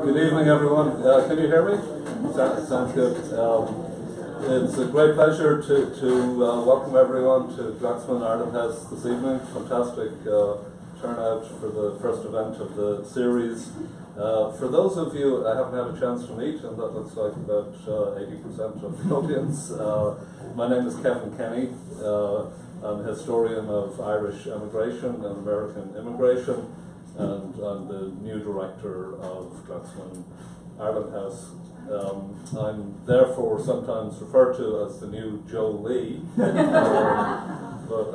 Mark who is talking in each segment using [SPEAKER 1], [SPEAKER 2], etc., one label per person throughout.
[SPEAKER 1] Good evening, everyone. Can you hear me? Sounds good. It's a great pleasure to welcome everyone to Glaxman Ireland House this evening. Fantastic turnout for the first event of the series. For those of you I haven't had a chance to meet, and that looks like about 80% of the audience, my name is Kevin Kenny. I'm a historian of Irish emigration and American immigration, and I'm the new director of Glaxman Ireland House. I'm therefore sometimes referred to as the new Joe Lee, but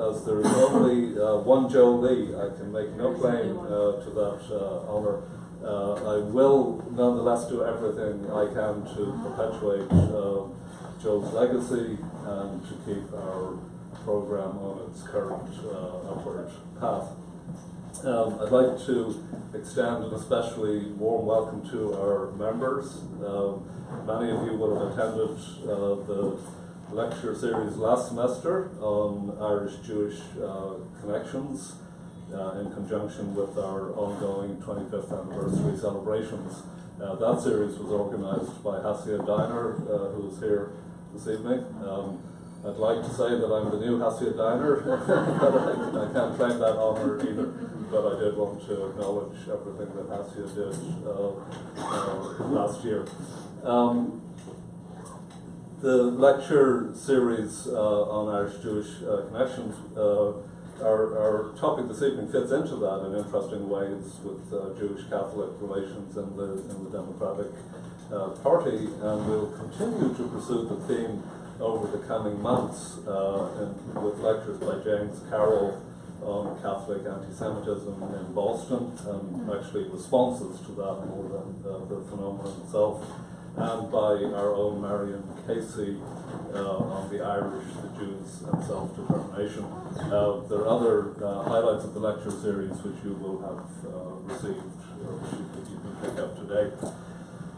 [SPEAKER 1] as there is only one Joe Lee, I can make no claim to that honour. I will nonetheless do everything I can to perpetuate Joe's legacy and to keep our programme on its current upward path. I'd like to extend an especially warm welcome to our members. Many of you will have attended the lecture series last semester on Irish-Jewish connections in conjunction with our ongoing 25th anniversary celebrations. That series was organised by Hasia Diner, who is here this evening. I'd like to say that I'm the new Hasia Diner, but I can't claim that honour either. But I did want to acknowledge everything that Hasia did last year. The lecture series on Irish-Jewish connections, our topic this evening fits into that in interesting ways with Jewish-Catholic relations in the Democratic Party, and we'll continue to pursue the theme over the coming months with lectures by James Carroll on Catholic anti-Semitism in Boston, and actually responses to that more than the phenomenon itself, and by our own Marion Casey on the Irish, the Jews, and self-determination. There are other highlights of the lecture series which you will have received, or which you can pick up today.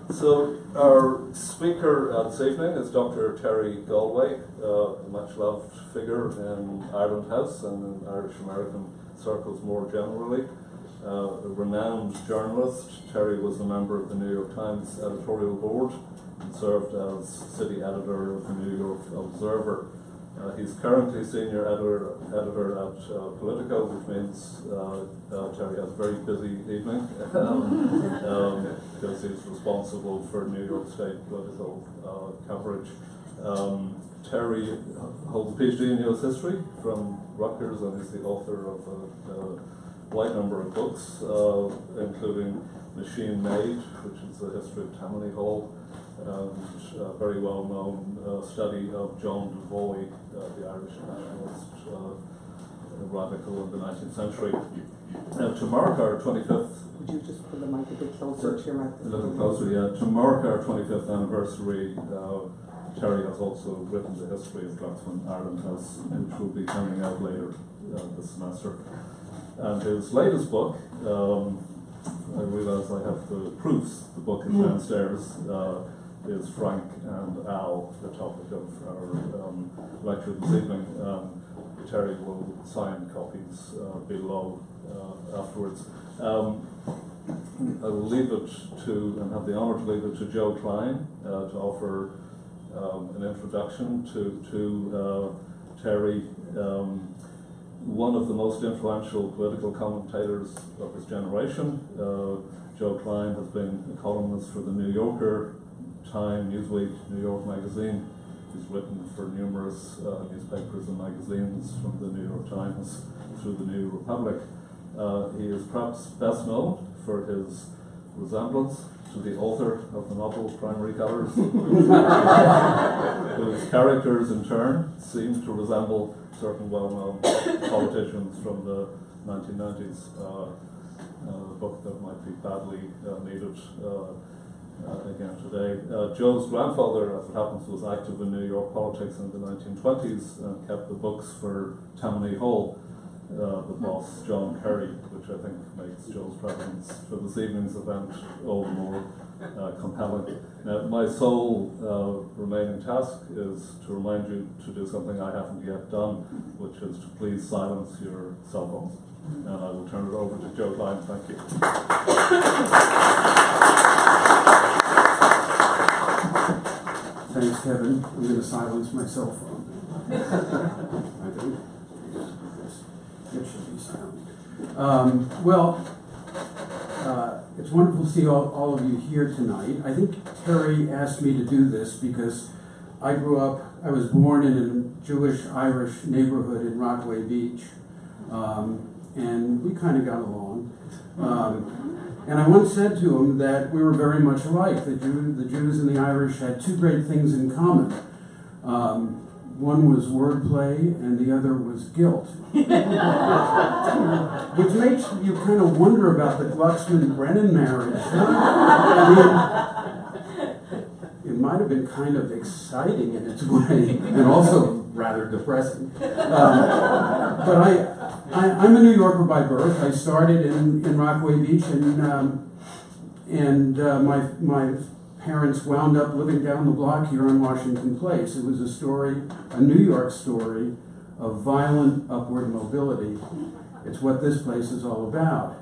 [SPEAKER 1] So our speaker this evening is Dr. Terry Golway, a much-loved figure in Ireland House and in Irish-American circles more generally. A renowned journalist, Terry was a member of the New York Times editorial board and served as city editor of the New York Observer. He's currently senior editor at Politico, which means Terry has a very busy evening because he's responsible for New York State political coverage. Terry holds a PhD in US history from Rutgers and is the author of a wide number of books, including Machine Made, which is the history of Tammany Hall, and a very well-known study of John Golway, the Irish nationalist radical in the 19th century. To mark our 25th...
[SPEAKER 2] Would you just put the mic a bit closer to your mouth?
[SPEAKER 1] A little closer, yeah. To mark our 25th anniversary, Terry has also written the history of Glaxman Ireland House, which will be coming out later this semester. And his latest book, I realise I have the proofs, the book is downstairs, is Frank and Al, the topic of our lecture this evening. Terry will sign copies below afterwards. I will leave it to, and have the honour to leave it to Joe Klein to offer an introduction to Terry. One of the most influential political commentators of his generation. Joe Klein has been a columnist for the New Yorker, Time, Newsweek, New York Magazine. He's written for numerous newspapers and magazines, from the New York Times through the New Republic. He is perhaps best known for his resemblance to the author of the novel Primary Colours, whose characters in turn seem to resemble certain well-known politicians from the 1990s, a book that might be badly needed again today. Joe's grandfather, as it happens, was active in New York politics in the 1920s and kept the books for Tammany Hall, the boss, John Kerry, which I think makes Joe's presence for this evening's event all the more compelling. Now, my sole remaining task is to remind you to do something I haven't yet done, which is to please silence your cell phones. And I will turn it over to Joe Klein. Thank you.
[SPEAKER 3] Kevin. I'm going to silence my cell phone. I think it should be silent. It's wonderful to see all of you here tonight. I think Terry asked me to do this because I was born in a Jewish-Irish neighborhood in Rockaway Beach, and we kind of got along. And I once said to him that we were very much alike. The Jews and the Irish had two great things in common. One was wordplay, and the other was guilt. Which makes you kind of wonder about the Glucksman-Brennan marriage. I mean, it might have been kind of exciting in its way, and also rather depressing. But I'm a New Yorker by birth. I started in Rockaway Beach, and my parents wound up living down the block here on Washington Place. It was a New York story of violent upward mobility. It's what this place is all about.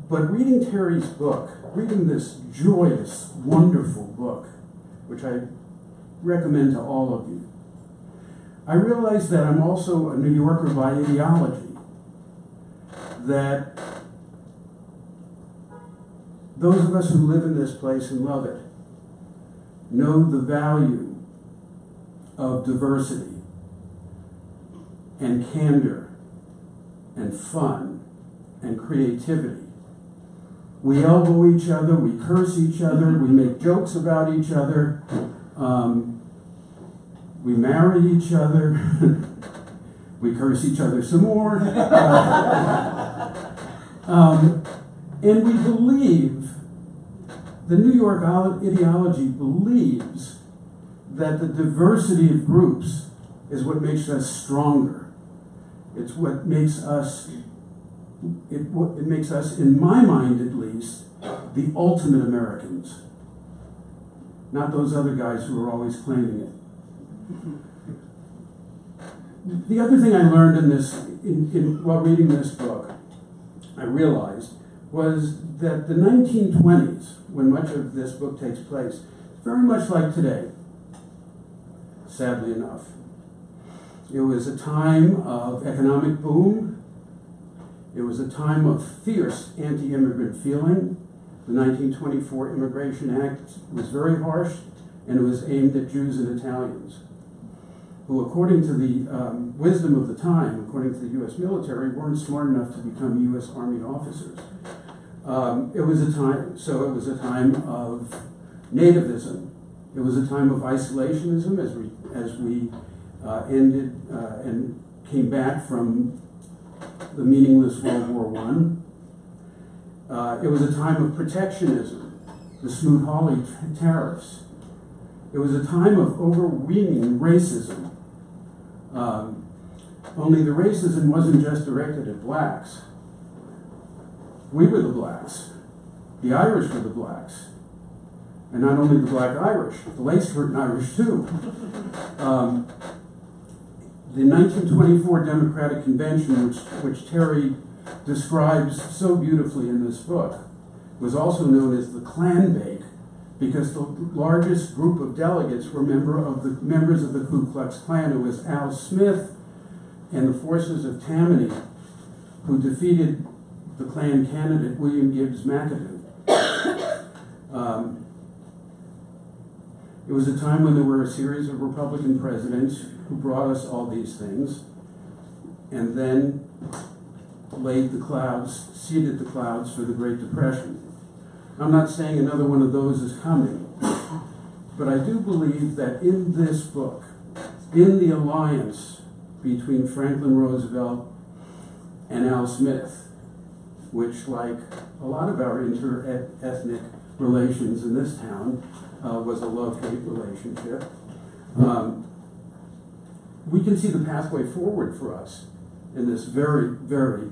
[SPEAKER 3] But reading Terry's book, reading this joyous, wonderful book, which I recommend to all of you, I realized that I'm also a New Yorker by ideology, that those of us who live in this place and love it know the value of diversity and candor and fun and creativity. We elbow each other, we curse each other, we make jokes about each other, we marry each other, we curse each other some more, and we believe, the New York ideology believes that the diversity of groups is what makes us stronger. It's what makes us, it makes us, in my mind at least, the ultimate Americans. Not those other guys who are always claiming it. The other thing I learned while reading this book, I realized, was that the 1920s, when much of this book takes place, is very much like today, sadly enough. It was a time of economic boom. It was a time of fierce anti-immigrant feeling. The 1924 Immigration Act was very harsh, and it was aimed at Jews and Italians, who, according to the wisdom of the time, according to the U.S. military, weren't smart enough to become U.S. Army officers. It was a time of nativism. It was a time of isolationism as we ended and came back from the meaningless World War I. It was a time of protectionism, the Smoot-Hawley tariffs. It was a time of overweening racism. Only the racism wasn't just directed at blacks. We were the blacks. The Irish were the blacks. And not only the black Irish, the lace-curtain Irish too. The 1924 Democratic Convention, which Terry describes so beautifully in this book, was also known as the Klan Debate, because the largest group of delegates were members of the Ku Klux Klan. It was Al Smith and the forces of Tammany who defeated the Klan candidate William Gibbs McAdoo. It was a time when there were a series of Republican presidents who brought us all these things, and then seeded the clouds for the Great Depression. I'm not saying another one of those is coming, but I do believe that in this book, in the alliance between Franklin Roosevelt and Al Smith, which, like a lot of our inter-ethnic relations in this town, was a love-hate relationship, we can see the pathway forward for us in this very, very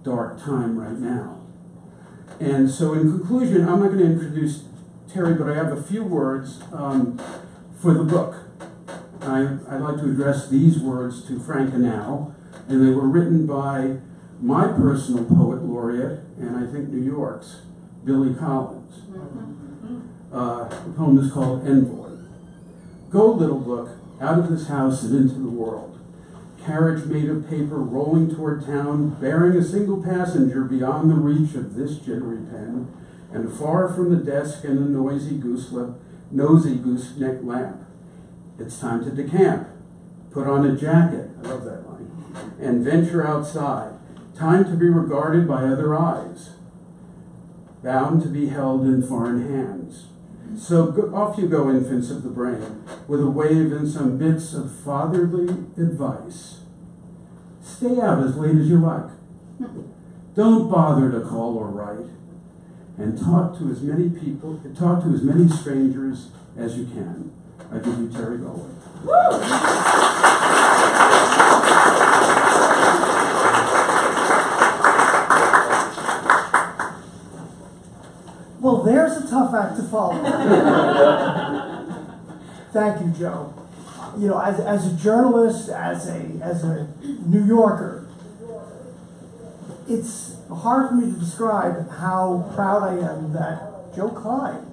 [SPEAKER 3] dark time right now. And so in conclusion, I'm not going to introduce Terry, but I have a few words for the book. I'd like to address these words to Frank and Al, and they were written by my personal poet laureate, and I think New York's, Billy Collins. The poem is called Envoy. Go, little book, out of this house and into the world. Carriage made of paper rolling toward town, bearing a single passenger beyond the reach of this jittery pen, and far from the desk and the nosy gooseneck lamp. It's time to decamp, put on a jacket, I love that line, and venture outside. Time to be regarded by other eyes, bound to be held in foreign hands. So off you go, infants of the brain, with a wave and some bits of fatherly advice. Stay out as late as you like. Don't bother to call or write. And talk to as many strangers as you can. I give you Terry Golway.
[SPEAKER 4] Well, there's a tough act to follow. Thank you, Joe. You know, as a journalist, as a New Yorker, it's hard for me to describe how proud I am that Joe Klein,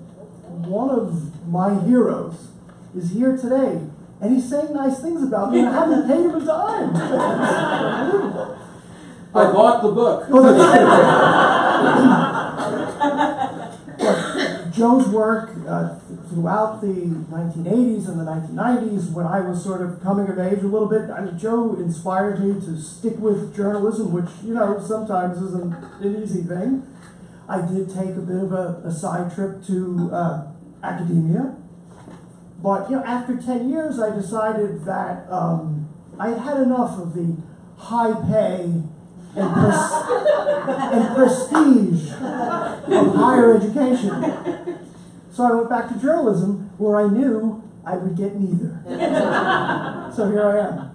[SPEAKER 4] one of my heroes, is here today, and he's saying nice things about me, and I haven't paid him a dime. It's unbelievable.
[SPEAKER 3] I bought the book.
[SPEAKER 4] Joe's work throughout the 1980s and the 1990s, when I was sort of coming of age a little bit, Joe inspired me to stick with journalism, which, you know, sometimes isn't an easy thing. I did take a bit of a side trip to academia. But, you know, after 10 years, I decided that I had had enough of the high pay and prestige of higher education. So I went back to journalism, where I knew I would get neither. So here I am.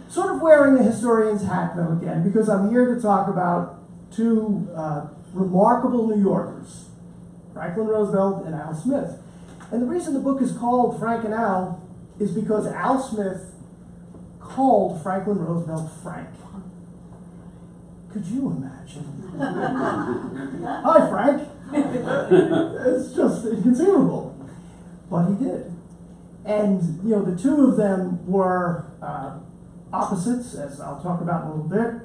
[SPEAKER 4] Sort of wearing a historian's hat, though, again, because I'm here to talk about two remarkable New Yorkers, Franklin Roosevelt and Al Smith. And the reason the book is called Frank and Al is because Al Smith called Franklin Roosevelt Frank. Could you imagine? Hi, Frank. It's just inconceivable. But he did. And, you know, the two of them were opposites, as I'll talk about in a little bit.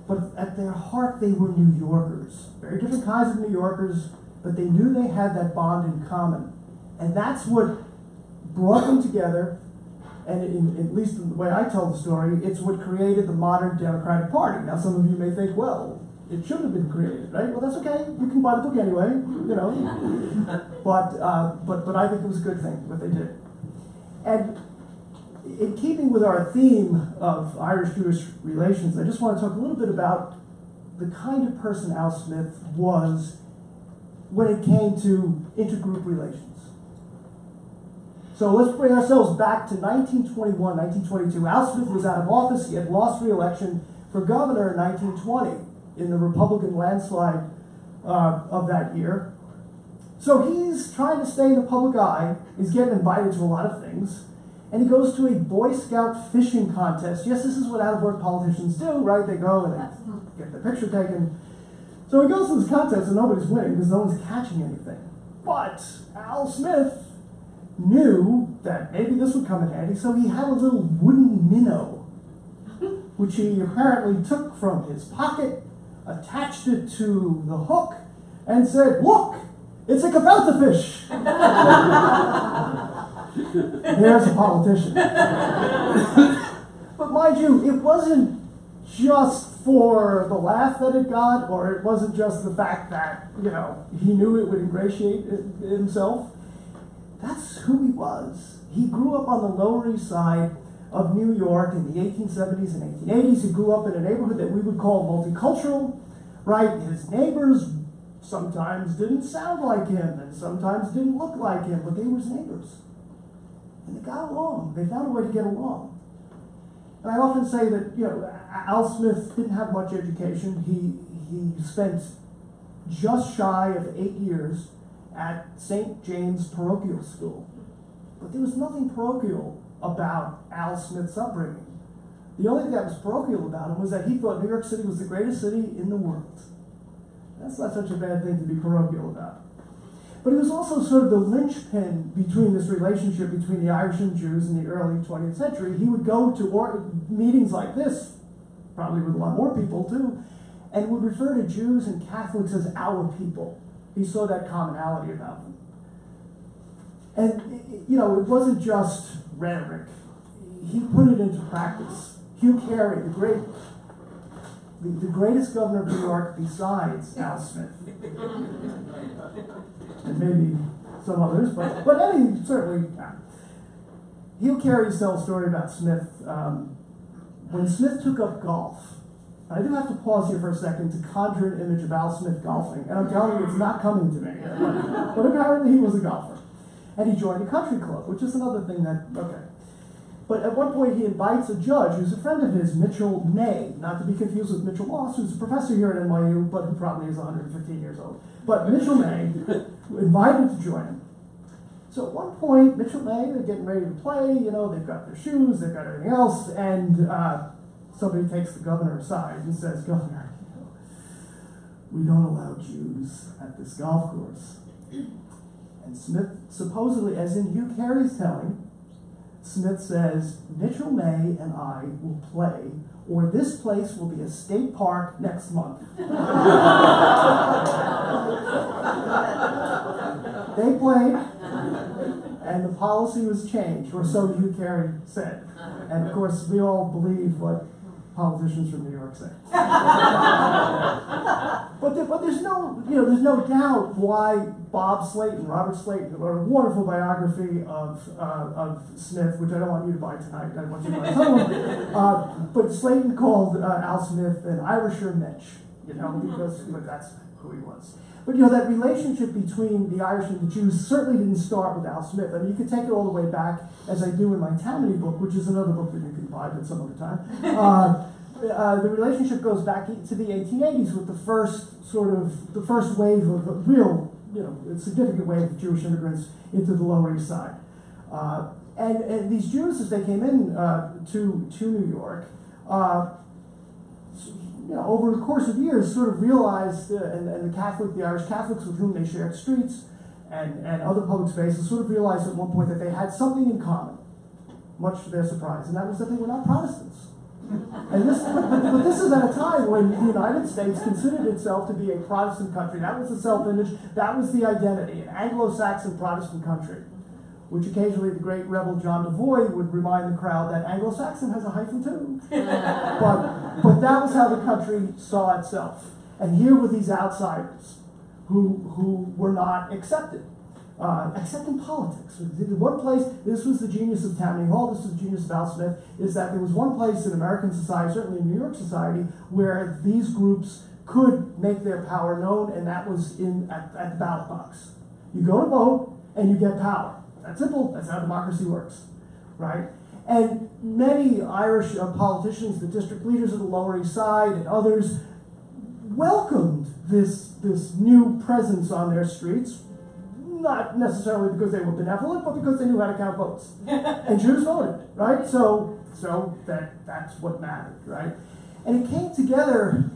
[SPEAKER 4] But at their heart, they were New Yorkers. Very different kinds of New Yorkers, but they knew they had that bond in common. And that's what brought them together. And at least in the way I tell the story, it's what created the modern Democratic Party. Now, some of you may think, well, it shouldn't have been created, right? Well, that's okay. You can buy the book anyway, you know. But I think it was a good thing, what they did. And in keeping with our theme of Irish-Jewish relations, I just want to talk a little bit about the kind of person Al Smith was when it came to intergroup relations. So let's bring ourselves back to 1921, 1922. Al Smith was out of office. He had lost re-election for governor in 1920 in the Republican landslide of that year. So he's trying to stay in the public eye. He's getting invited to a lot of things. And he goes to a Boy Scout fishing contest. Yes, this is what out-of-work politicians do, right? They go and they get their picture taken. So he goes to this contest and nobody's winning because no one's catching anything. But Al Smith knew that maybe this would come in handy, so he had a little wooden minnow, which he apparently took from his pocket, attached it to the hook, and said, "Look, it's a gefilte fish." There's a politician. But mind you, it wasn't just for the laugh that it got, or it wasn't just the fact that, you know, he knew it would ingratiate himself. That's who he was. He grew up on the Lower East Side of New York in the 1870s and 1880s. He grew up in a neighborhood that we would call multicultural, right? His neighbors sometimes didn't sound like him and sometimes didn't look like him, but they were his neighbors. And they got along. They found a way to get along. And I often say that, you know, Al Smith didn't have much education. He spent just shy of 8 years at St. James Parochial School. But there was nothing parochial about Al Smith's upbringing. The only thing that was parochial about him was that he thought New York City was the greatest city in the world. That's not such a bad thing to be parochial about. But he was also sort of the linchpin between this relationship between the Irish and Jews in the early 20th century. He would go to meetings like this, probably with a lot more people too, and would refer to Jews and Catholics as our people. He saw that commonality about them. And, you know, it wasn't just rhetoric. He put it into practice. Hugh Carey, the greatest governor of New York besides Al Smith, and maybe some others, but any, certainly. Hugh Carey tells a story about Smith. When Smith took up golf, I do have to pause here for a second to conjure an image of Al Smith golfing, and I'm telling you, it's not coming to me. But apparently he was a golfer. And he joined a country club, which is another thing that, okay. But at one point he invites a judge who's a friend of his, Mitchell May, not to be confused with Mitchell Moss, who's a professor here at NYU, but who probably is 115 years old. But Mitchell May invited him to join him. So at one point, Mitchell May, they're getting ready to play, you know, they've got their shoes, they've got everything else, and somebody takes the governor aside and says, Governor, you know, we don't allow Jews at this golf course. And Smith, supposedly, as in Hugh Carey's telling, Smith says, Mitchell May and I will play, or this place will be a state park next month. They played, and the policy was changed, or so Hugh Carey said. And of course, we all believe what politicians from New York say. But there's no doubt why Bob Slayton, Robert Slayton, wrote a wonderful biography of Smith, which I don't want you to buy tonight. I want you to buy someone. But Slayton called Al Smith an Irisher Mitch, you know, because that's who he was. But, you know, that relationship between the Irish and the Jews certainly didn't start with Al Smith. I mean, you could take it all the way back, as I do in my Tammany book, which is another book that you can buy at some other time. The relationship goes back to the 1880s with the first wave of a real, you know, significant wave of Jewish immigrants into the Lower East Side. And these Jews, as they came in to New York, you know, over the course of years, sort of realized, and the Irish Catholics with whom they shared streets and other public spaces, sort of realized at one point that they had something in common, much to their surprise, and that was that they were not Protestants. And but this is at a time when the United States considered itself to be a Protestant country. That was the self-image, that was the identity, an Anglo-Saxon Protestant country, which occasionally the great rebel John Devoy would remind the crowd that Anglo-Saxon has a hyphen too. But that was how the country saw itself. And here were these outsiders who were not accepted, except in politics. The one place, this was the genius of Tammany Hall, this was the genius of Al Smith, is that there was one place in American society, certainly in New York society, where these groups could make their power known, and that was at the ballot box. You go to vote, and you get power. That's simple. That's how democracy works, right? And many Irish politicians, the district leaders of the Lower East Side and others, welcomed this new presence on their streets, not necessarily because they were benevolent, but because they knew how to count votes. And Jews voted, right? So that's what mattered, right? And it came together,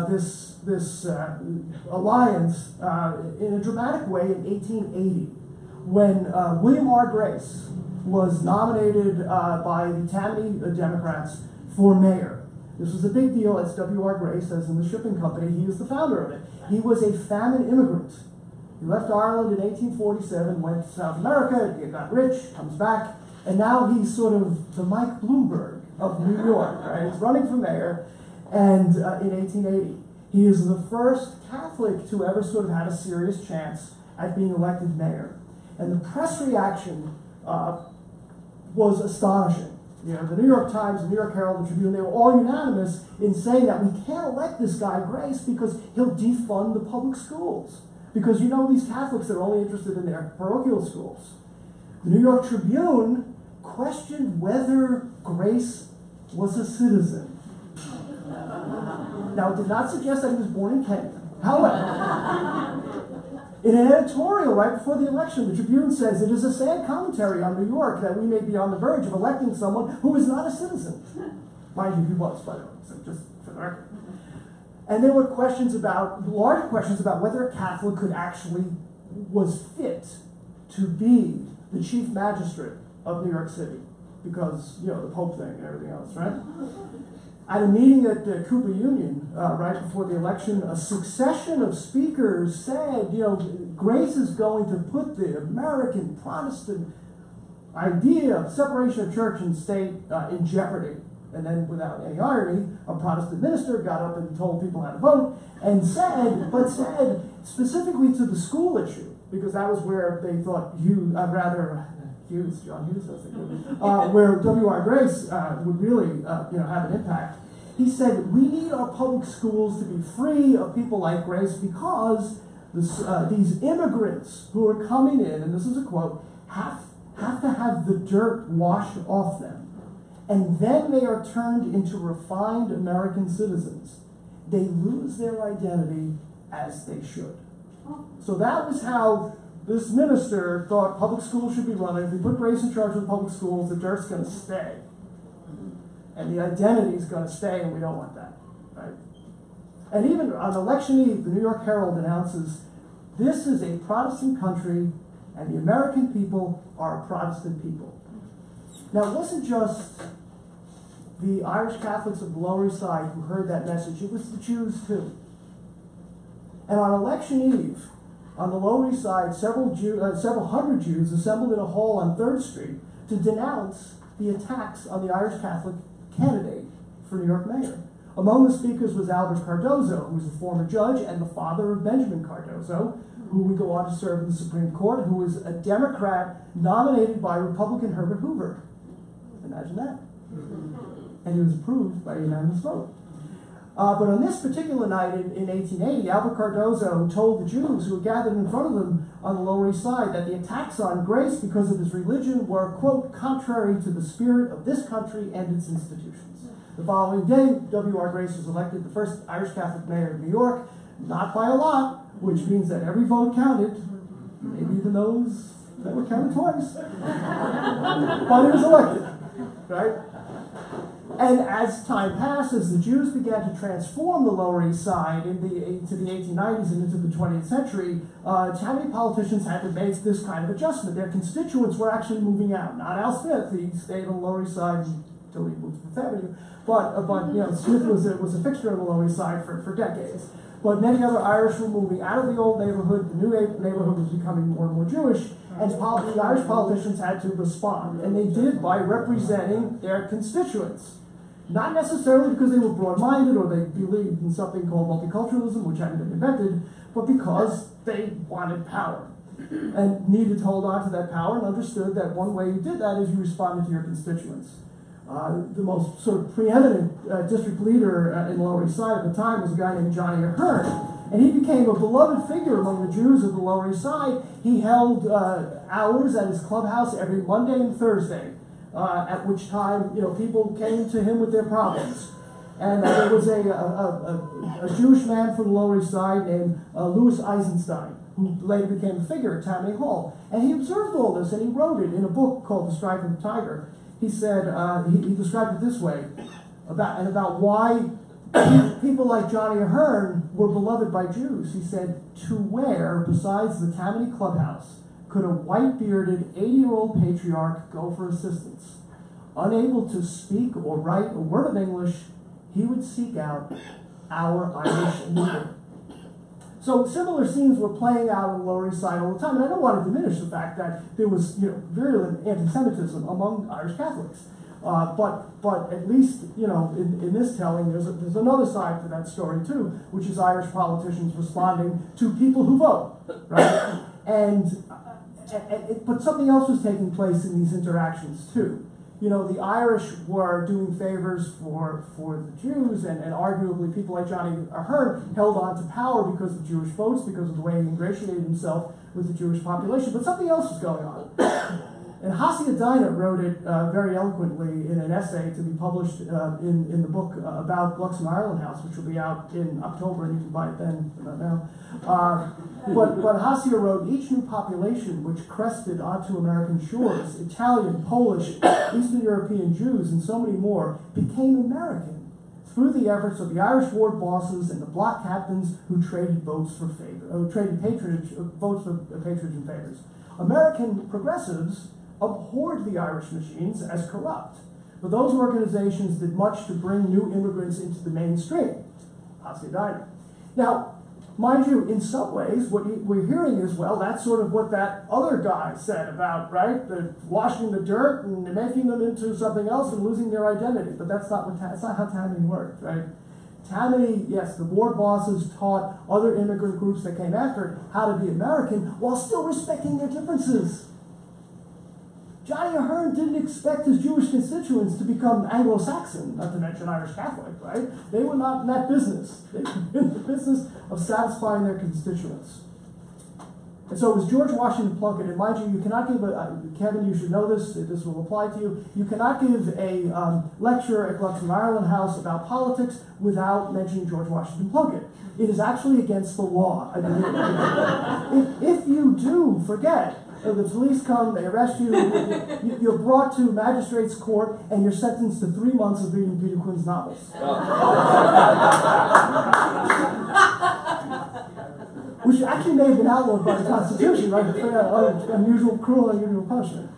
[SPEAKER 4] this alliance in a dramatic way in 1880. When William R. Grace was nominated by the Tammany Democrats for mayor. This was a big deal, as W.R. Grace, as in the shipping company. He is the founder of it. He was a famine immigrant. He left Ireland in 1847, went to South America, he got rich, comes back, and now he's sort of the Mike Bloomberg of New York, right? He's running for mayor, and in 1880. He is the first Catholic to ever sort of have a serious chance at being elected mayor. And the press reaction was astonishing. You know, the New York Times, the New York Herald, the Tribune, they were all unanimous in saying that we can't elect this guy Grace because he'll defund the public schools. Because you know these Catholics are only interested in their parochial schools. The New York Tribune questioned whether Grace was a citizen. Now, it did not suggest that he was born in Kenya. However, in an editorial right before the election, the Tribune says, it is a sad commentary on New York that we may be on the verge of electing someone who is not a citizen. Mind you, he was, by the way, so just for the record. And there were questions about, large questions about whether a Catholic could actually was fit to be the chief magistrate of New York City because, the Pope thing and everything else, right? At a meeting at Cooper Union right before the election, a succession of speakers said, Grace is going to put the American Protestant idea of separation of church and state in jeopardy. And then, without any irony, a Protestant minister got up and told people how to vote and said specifically to the school issue, because that was where they thought John Hughes, I was thinking, where W.R. Grace would really, have an impact. He said, we need our public schools to be free of people like Grace because these immigrants who are coming in, and this is a quote, have to have the dirt washed off them. And then they are turned into refined American citizens. They lose their identity as they should. So that was how this minister thought public schools should be run. If we put Grace in charge of the public schools, the dirt's going to stay. And the identity is going to stay, and we don't want that. Right? And even on election eve, the New York Herald announces, this is a Protestant country, and the American people are a Protestant people. Now, it wasn't just the Irish Catholics of the Lower East Side who heard that message. It was the Jews, too. And on election eve, on the Lower East Side, several hundred Jews assembled in a hall on 3rd Street to denounce the attacks on the Irish Catholic candidate for New York mayor. Among the speakers was Albert Cardozo, who was a former judge and the father of Benjamin Cardozo, who would go on to serve in the Supreme Court, who was a Democrat nominated by Republican Herbert Hoover. Imagine that. And he was approved by a unanimous vote. But on this particular night in 1880, Albert Cardozo told the Jews who were gathered in front of them on the Lower East Side that the attacks on Grace because of his religion were, quote, contrary to the spirit of this country and its institutions. The following day, W.R. Grace was elected the first Irish Catholic mayor of New York, not by a lot, which means that every vote counted, maybe even those that were counted twice. But he was elected, right? And as time passed, as the Jews began to transform the Lower East Side into the 1890s and into the 20th century, Tammany politicians had to make this kind of adjustment. Their constituents were actually moving out. Not Al Smith, he stayed on the Lower East Side until he moved to Fifth Avenue. But Smith was a fixture on the Lower East Side for decades. But many other Irish were moving out of the old neighborhood. The new neighborhood was becoming more and more Jewish, and the Irish politicians had to respond. And they did by representing their constituents. Not necessarily because they were broad-minded or they believed in something called multiculturalism, which hadn't been invented, but because they wanted power and needed to hold on to that power and understood that one way you did that is you responded to your constituents. The most sort of preeminent district leader in the Lower East Side at the time was a guy named Johnny Ahern, and he became a beloved figure among the Jews of the Lower East Side. He held hours at his clubhouse every Monday and Thursday, at which time people came to him with their problems. And there was a Jewish man from the Lower East Side named Louis Eisenstein, who later became a figure at Tammany Hall. And he observed all this, and he wrote it in a book called The Stripe of the Tiger. He said, he described it this way, about why people like Johnny Ahern were beloved by Jews. He said, to where, besides the Tammany Clubhouse, could a white-bearded 80-year-old patriarch go for assistance? Unable to speak or write a word of English, he would seek out our Irish leader. So similar scenes were playing out on the Lower East Side all the time, and I don't want to diminish the fact that there was virulent anti-Semitism among Irish Catholics. But at least in this telling, there's another side to that story too, which is Irish politicians responding to people who vote, right? But something else was taking place in these interactions too. The Irish were doing favors for the Jews, and arguably people like Johnny Ahern held on to power because of Jewish votes, because of the way he ingratiated himself with the Jewish population. But something else was going on. And Hasia Dinah wrote it very eloquently in an essay to be published in the book about Luxon Ireland House, which will be out in October, and you can buy it then, not now. But Hasia wrote, each new population which crested onto American shores, Italian, Polish, Eastern European Jews, and so many more, became American through the efforts of the Irish ward bosses and the bloc captains who traded votes for votes for patronage and favors. American progressives abhorred the Irish machines as corrupt, but those organizations did much to bring new immigrants into the mainstream. Now, mind you, in some ways, what we're hearing is, well, that's sort of what that other guy said about, right, the washing the dirt and making them into something else and losing their identity. But that's not how Tammany worked, right? Tammany, yes, the ward bosses taught other immigrant groups that came after it how to be American while still respecting their differences. Johnny Ahern didn't expect his Jewish constituents to become Anglo-Saxon, not to mention Irish Catholic, right? They were not in that business. They were in the business of satisfying their constituents. And so it was George Washington Plunkett, and mind you, you cannot give Kevin, you should know this will apply to you, you cannot give a lecture at Gluckson Ireland House about politics without mentioning George Washington Plunkett. It is actually against the law. I mean, if you do forget, the police come, they arrest you, you're brought to magistrate's court, and you're sentenced to 3 months of reading Peter Quinn's novels. Which actually may have been outlawed by the Constitution, right? Unusual, cruel, unusual punishment.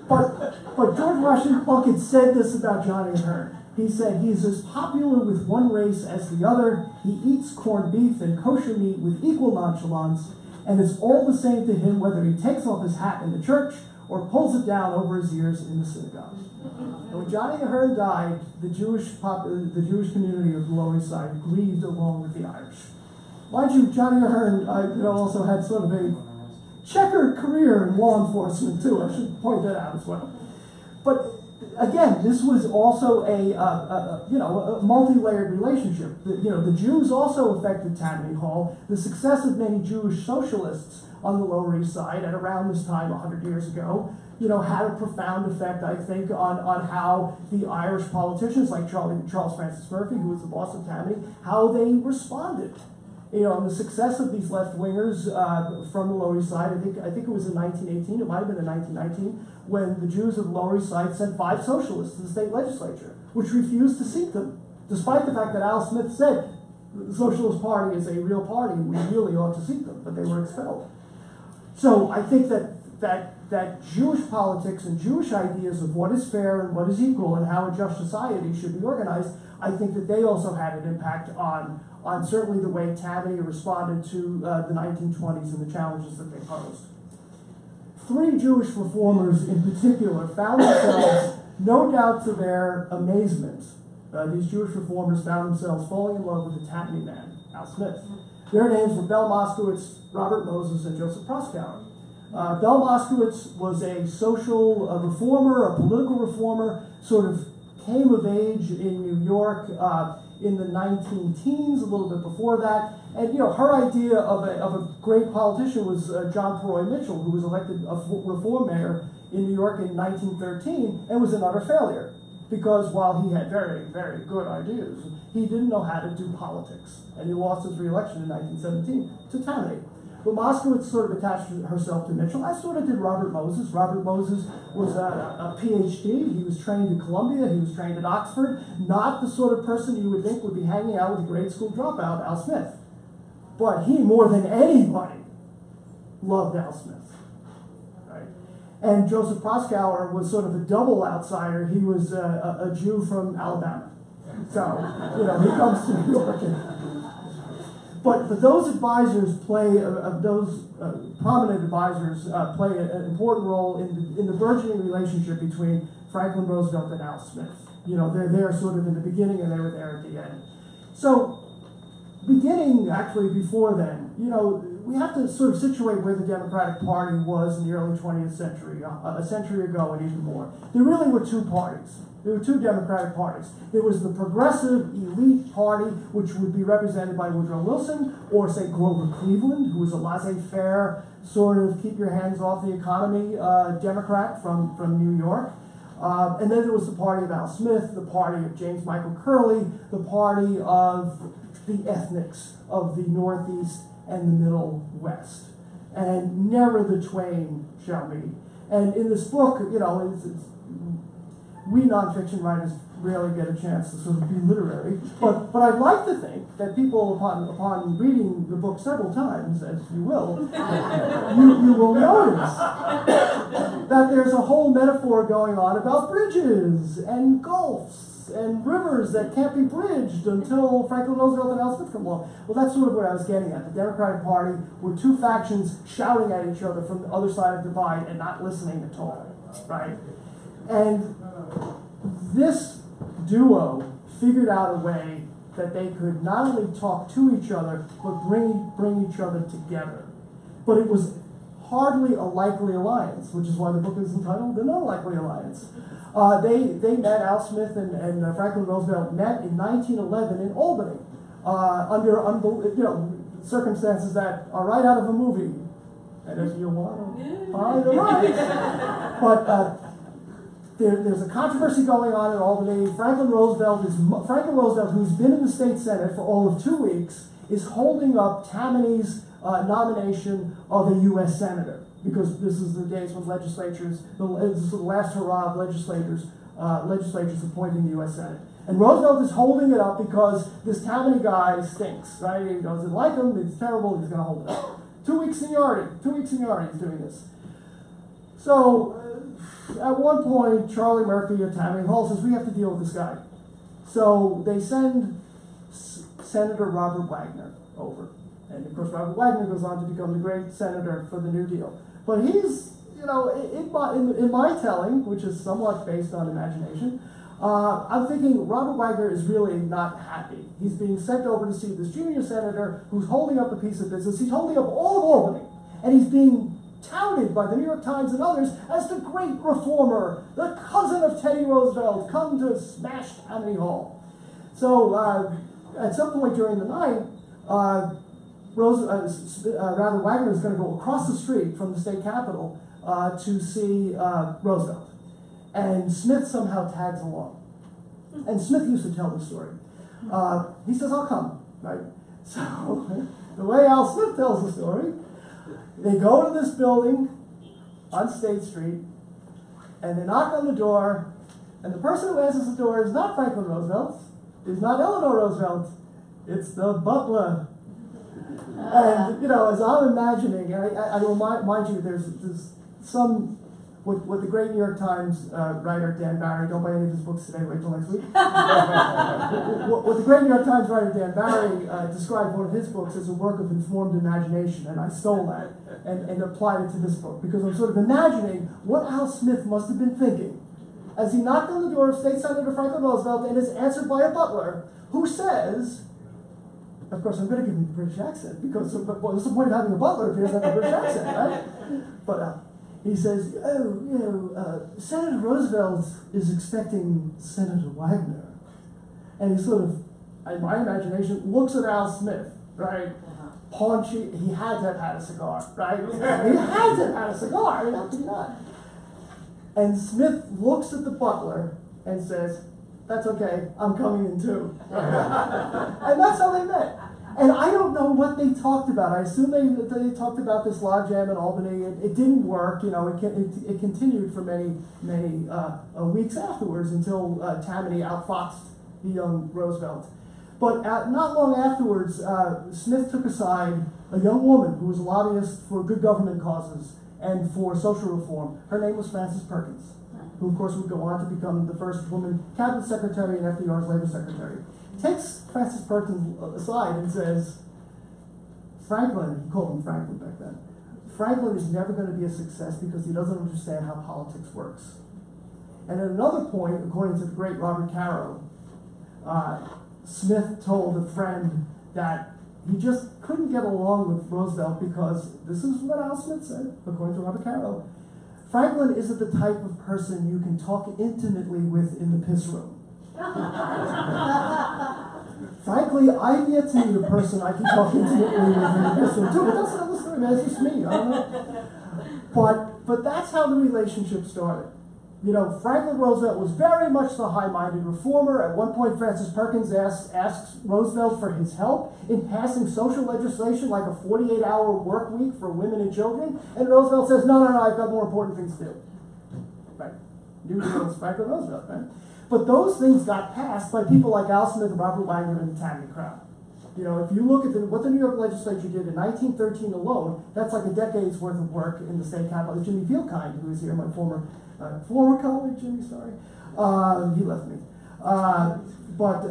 [SPEAKER 4] But George Washington Plunkett said this about Johnny Ahern. He said, "He's as popular with one race as the other. He eats corned beef and kosher meat with equal nonchalance, and it's all the same to him whether he takes off his hat in the church or pulls it down over his ears in the synagogue." And when Johnny Ahern died, the Jewish community of the Lower East Side grieved along with the Irish. Mind you, Johnny Ahern also had sort of a checkered career in law enforcement too. I should point that out as well. But again, this was also a multi-layered relationship. The Jews also affected Tammany Hall. The success of many Jewish socialists on the Lower East Side at around this time, 100 years ago, had a profound effect, I think, on how the Irish politicians like Charles Francis Murphy, who was the boss of Tammany, how they responded. And the success of these left-wingers from the Lower East Side, I think it was in 1918, it might have been in 1919, when the Jews of the Lower East Side sent 5 socialists to the state legislature, which refused to seat them, despite the fact that Al Smith said the Socialist Party is a real party and we really ought to seat them, but they were expelled. So I think that Jewish politics and Jewish ideas of what is fair and what is equal and how a just society should be organized, I think that they also had an impact on certainly the way Tammany responded to the 1920s and the challenges that they posed. 3 Jewish reformers in particular found themselves, no doubt to their amazement, these Jewish reformers found themselves falling in love with the Tammany man, Al Smith. Their names were Bell Moskowitz, Robert Moses, and Joseph Proskauer. Bell Moskowitz was a social reformer, a political reformer, sort of came of age in New York in the 19-teens, a little bit before that. And her idea of a great politician was John Perroy Mitchell, who was elected a reform mayor in New York in 1913 and was an utter failure. Because while he had very, very good ideas, he didn't know how to do politics. And he lost his re-election in 1917 to Tammany. But Moskowitz sort of attached herself to Mitchell, as sort of did Robert Moses. Robert Moses was a PhD. He was trained at Columbia. He was trained at Oxford. Not the sort of person you would think would be hanging out with a grade school dropout, Al Smith. But he, more than anybody, loved Al Smith. Right? And Joseph Proskauer was sort of a double outsider. He was a Jew from Alabama. So, he comes to New York. But those advisors prominent advisors play an important role in the burgeoning relationship between Franklin Roosevelt and Al Smith. They're there sort of in the beginning and they were there at the end. So, beginning actually before then, we have to sort of situate where the Democratic Party was in the early 20th century, a century ago and even more. There really were 2 parties. There were 2 Democratic parties. There was the progressive elite party, which would be represented by Woodrow Wilson, or say Grover Cleveland, who was a laissez-faire, sort of keep your hands off the economy Democrat from New York. And then there was the party of Al Smith, the party of James Michael Curley, the party of the ethnics of the Northeast and the Middle West. And never the twain shall meet. And in this book, we nonfiction writers rarely get a chance to sort of be literary. But I'd like to think that people, upon reading the book several times, as you will, you will notice that there's a whole metaphor going on about bridges and gulfs and rivers that can't be bridged until Franklin Roosevelt and Al Smith come along. Well, that's sort of what I was getting at. The Democratic Party were two factions shouting at each other from the other side of the divide and not listening at all, right? And this duo figured out a way that they could not only talk to each other, but bring each other together. But it was hardly a likely alliance, which is why the book is entitled The Unlikely Alliance. They met, Al Smith and Franklin Roosevelt met in 1911 in Albany under circumstances that are right out of a movie. And if you want to find the right. But there's a controversy going on in Albany. Franklin Roosevelt, who's been in the state Senate for all of 2 weeks, is holding up Tammany's nomination of a U.S. senator, because this is the days when this is the last hurrah of legislators appointing the U.S. Senate. And Roosevelt is holding it up because this Tammany guy stinks, right? He doesn't like him, it's terrible, he's going to hold it up. 2 weeks seniority he's doing this. So, at one point, Charlie Murphy of Tammany Hall says, we have to deal with this guy. So they send Senator Robert Wagner over. And of course, Robert Wagner goes on to become the great senator for the New Deal. But he's, in my telling, which is somewhat based on imagination, I'm thinking Robert Wagner is really not happy. He's being sent over to see this junior senator who's holding up a piece of business. He's holding up all of Albany. And he's being touted by the New York Times and others as the great reformer, the cousin of Teddy Roosevelt, come to smash Tammany Hall. So at some point during the night, Wagner is going to go across the street from the state capitol to see Roosevelt. And Smith somehow tags along. And Smith used to tell the story. He says, I'll come, right? So the way Al Smith tells the story, they go to this building on State Street, and they knock on the door, and the person who answers the door is not Franklin Roosevelt, is not Eleanor Roosevelt, it's the butler. And, as I'm imagining, I will mind you, there's some, what the great New York Times writer Dan Barry, don't buy any of his books today, wait till next week. What the great New York Times writer Dan Barry described one of his books as a work of informed imagination, and I stole that and applied it to this book, because I'm sort of imagining what Al Smith must have been thinking as he knocked on the door of State Senator Franklin Roosevelt and is answered by a butler who says, of course, I'm going to give him the British accent, because what's the point of having a butler if he doesn't have a British accent, right? But he says, Senator Roosevelt is expecting Senator Wagner. And he sort of, in my imagination, looks at Al Smith, right? Paunchy, he had to have had a cigar, right? He had to have had a cigar, how could he not? And Smith looks at the butler and says, that's okay, I'm coming in too. And that's how they met. And I don't know what they talked about. I assume they talked about this logjam in Albany. It didn't work. It continued for many weeks afterwards until Tammany outfoxed the young Roosevelt. But not long afterwards, Smith took aside a young woman who was a lobbyist for good government causes and for social reform. Her name was Frances Perkins, who of course would go on to become the first woman cabinet secretary and FDR's labor secretary. Takes Frances Perkins aside and says, Franklin, he called him Franklin back then, Franklin is never going to be a success because he doesn't understand how politics works. And at another point, according to the great Robert Caro, Smith told a friend that he just couldn't get along with Roosevelt because, this is what Al Smith said, according to Robert Caro, Franklin isn't the type of person you can talk intimately with in the piss room. Frankly, I've yet to meet a person I can talk intimately with in the piss room too, but that's another story, that's just me, I don't know. But that's how the relationship started. Franklin Roosevelt was very much the high-minded reformer. At one point, Frances Perkins asks Roosevelt for his help in passing social legislation like a 48-hour work week for women and children. And Roosevelt says, no, I've got more important things to do. Right. New Deal's Franklin Roosevelt, right? But those things got passed by people like Al Smith, Robert Wagner, and the Tammany crowd. You know, if you look at what the New York legislature did in 1913 alone, that's like a decade's worth of work in the state capitol. Jimmy Fieldkind, who was here, my former colleague, Jimmy, sorry, he left me. But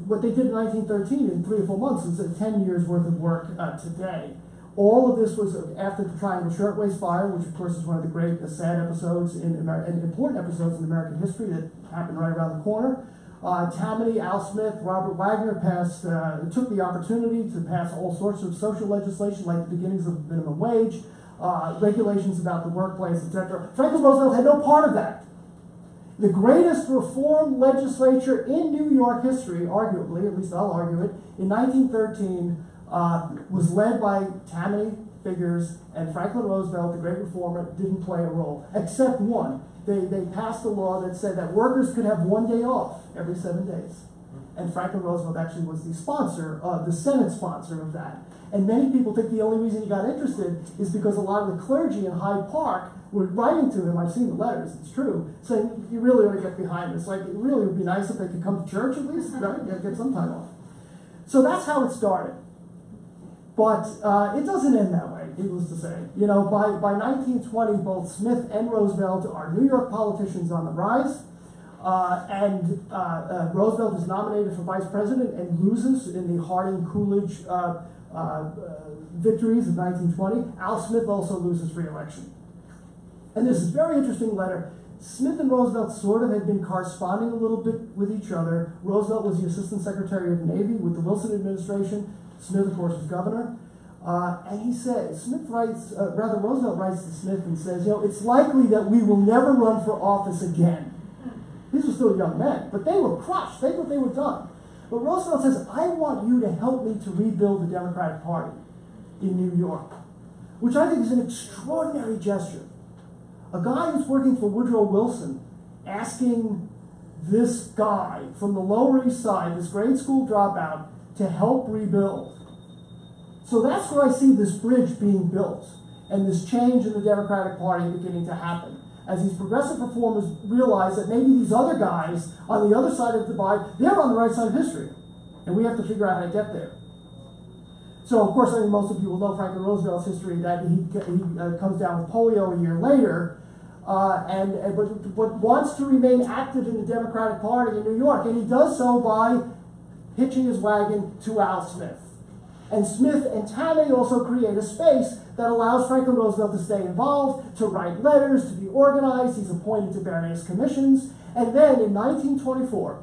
[SPEAKER 4] what they did in 1913 in 3 or 4 months is 10 years worth of work today. All of this was after the Triangle Shirtwaist Fire, which of course is one of the great sad episodes and important episodes in American history that happened right around the corner. Tammany, Al Smith, Robert Wagner took the opportunity to pass all sorts of social legislation, like the beginnings of minimum wage, regulations about the workplace, etc. Franklin Roosevelt had no part of that. The greatest reform legislature in New York history, arguably, at least I'll argue it, in 1913 was led by Tammany figures, and Franklin Roosevelt, the great reformer, didn't play a role, except one. They passed a law that said that workers could have 1 day off every 7 days. And Franklin Roosevelt actually was the sponsor, the Senate sponsor of that. And many people think the only reason he got interested is because a lot of the clergy in Hyde Park were writing to him, I've seen the letters, it's true, saying, you really ought to get behind this. Like, it really would be nice if they could come to church at least, right? Yeah, get some time off. So that's how it started. But it doesn't end that way, needless to say. You know, by 1920, both Smith and Roosevelt are New York politicians on the rise. Roosevelt is nominated for vice president and loses in the Harding-Coolidge victories of 1920. Al Smith also loses re-election. And there's this very interesting letter. Smith and Roosevelt sort of had been corresponding a little bit with each other. Roosevelt was the Assistant Secretary of the Navy with the Wilson administration. Smith, of course, was governor. And he said, Roosevelt writes to Smith and says, you know, it's likely that we will never run for office again. These were still young men, but they were crushed. They thought they were done. But Roosevelt says, I want you to help me to rebuild the Democratic Party in New York, which I think is an extraordinary gesture. A guy who's working for Woodrow Wilson asking this guy from the Lower East Side, this grade school dropout, to help rebuild. So that's where I see this bridge being built and this change in the Democratic Party beginning to happen. As these progressive reformers realize that maybe these other guys on the other side of the divide, they're on the right side of history. And we have to figure out how to get there. So, of course, I think most of you will know Franklin Roosevelt's history, that he comes down with polio a year later, but wants to remain active in the Democratic Party in New York. And he does so by hitching his wagon to Al Smith. And Smith and Tammany also create a space that allows Franklin Roosevelt to stay involved, to write letters, to be organized. He's appointed to various commissions. And then in 1924,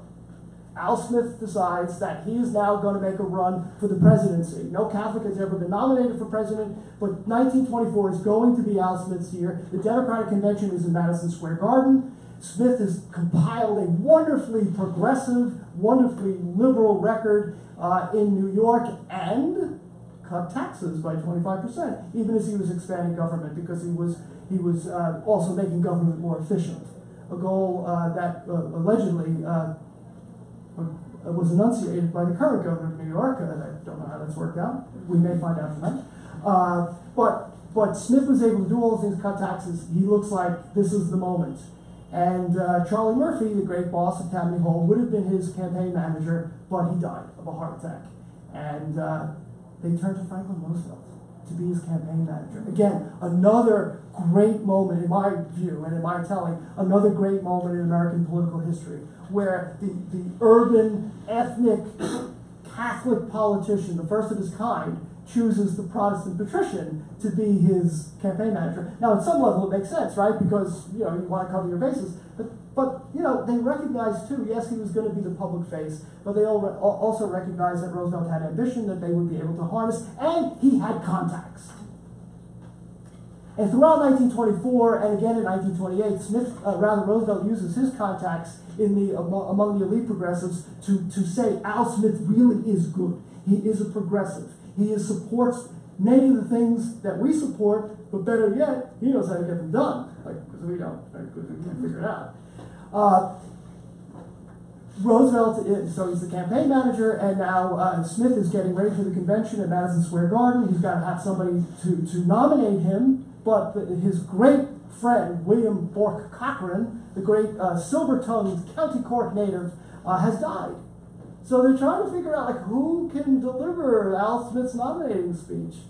[SPEAKER 4] Al Smith decides that he is now going to make a run for the presidency. No Catholic has ever been nominated for president, but 1924 is going to be Al Smith's year. The Democratic Convention is in Madison Square Garden. Smith has compiled a wonderfully progressive, wonderfully liberal record in New York and cut taxes by 25%, even as he was expanding government, because he was also making government more efficient. A goal that allegedly was enunciated by the current governor of New York. I don't know how that's worked out. We may find out tonight. But Smith was able to do all those things, cut taxes. He looks like this is the moment. And Charlie Murphy, the great boss of Tammany Hall, would have been his campaign manager, but he died of a heart attack. And they turned to Franklin Roosevelt to be his campaign manager. Again, another great moment in my view and in my telling, another great moment in American political history, where the urban, ethnic, Catholic politician, the first of his kind, chooses the Protestant patrician to be his campaign manager. Now, at some level, it makes sense, right? Because, you know, you want to cover your bases. But you know, they recognized, too, yes, he was going to be the public face, but they also recognized that Roosevelt had ambition, that they would be able to harness, and he had contacts. And throughout 1924, and again in 1928, Roosevelt uses his contacts among the elite progressives to say Al Smith really is good. He is a progressive. He supports many of the things that we support, but better yet, he knows how to get them done. Because we don't, because we can't figure it out. Roosevelt, so he's the campaign manager, and now Smith is getting ready for the convention at Madison Square Garden. He's got to have somebody to nominate him but his great friend, William Bork Cochrane, the great silver-tongued County Cork native, has died. So they're trying to figure out, like, who can deliver Al Smith's nominating speech.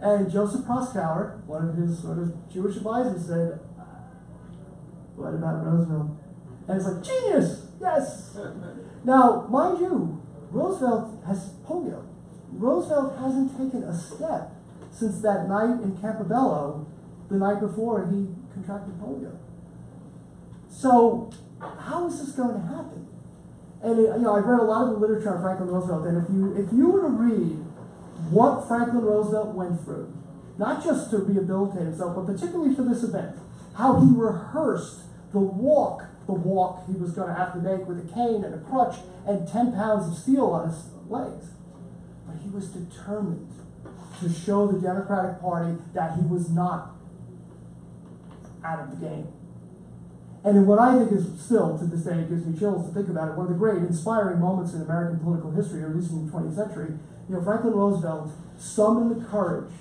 [SPEAKER 4] And Joseph Proskauer, one of his sort of Jewish advisors, said, what about Roosevelt? And it's like, genius! Yes! Now, mind you, Roosevelt has polio. Roosevelt hasn't taken a step since that night in Campobello, the night before he contracted polio. So, how is this going to happen? And I've read a lot of the literature on Franklin Roosevelt, and if you were to read what Franklin Roosevelt went through, not just to rehabilitate himself, but particularly for this event, how he rehearsed the walk he was going to have to make with a cane and a crutch and 10 pounds of steel on his legs. But he was determined to show the Democratic Party that he was not out of the game. And in what I think is still, to this day, it gives me chills to think about it, one of the great inspiring moments in American political history, or at least in the 20th century, Franklin Roosevelt summoned the courage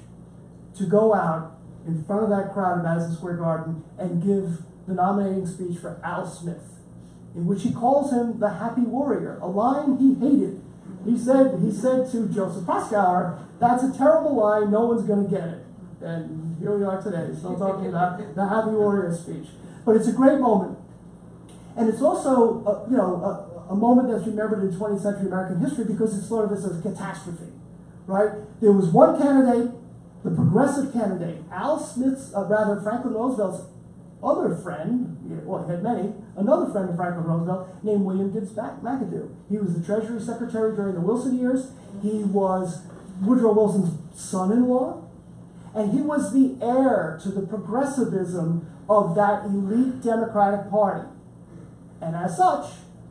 [SPEAKER 4] to go out in front of that crowd at Madison Square Garden and give the nominating speech for Al Smith, in which he calls him the happy warrior, a line he hated. He said to Joseph Proskauer, that's a terrible line, no one's going to get it. And here we are today, still talking about the happy warrior speech. But it's a great moment. And it's also, a moment that's remembered in 20th century American history because it's sort of this as a catastrophe, right? There was one candidate, the progressive candidate, Franklin Roosevelt's other friend, well, he had many, another friend of Franklin Roosevelt named William Gibbs McAdoo. He was the Treasury Secretary during the Wilson years. He was Woodrow Wilson's son-in-law, and he was the heir to the progressivism of that elite Democratic Party. And as such,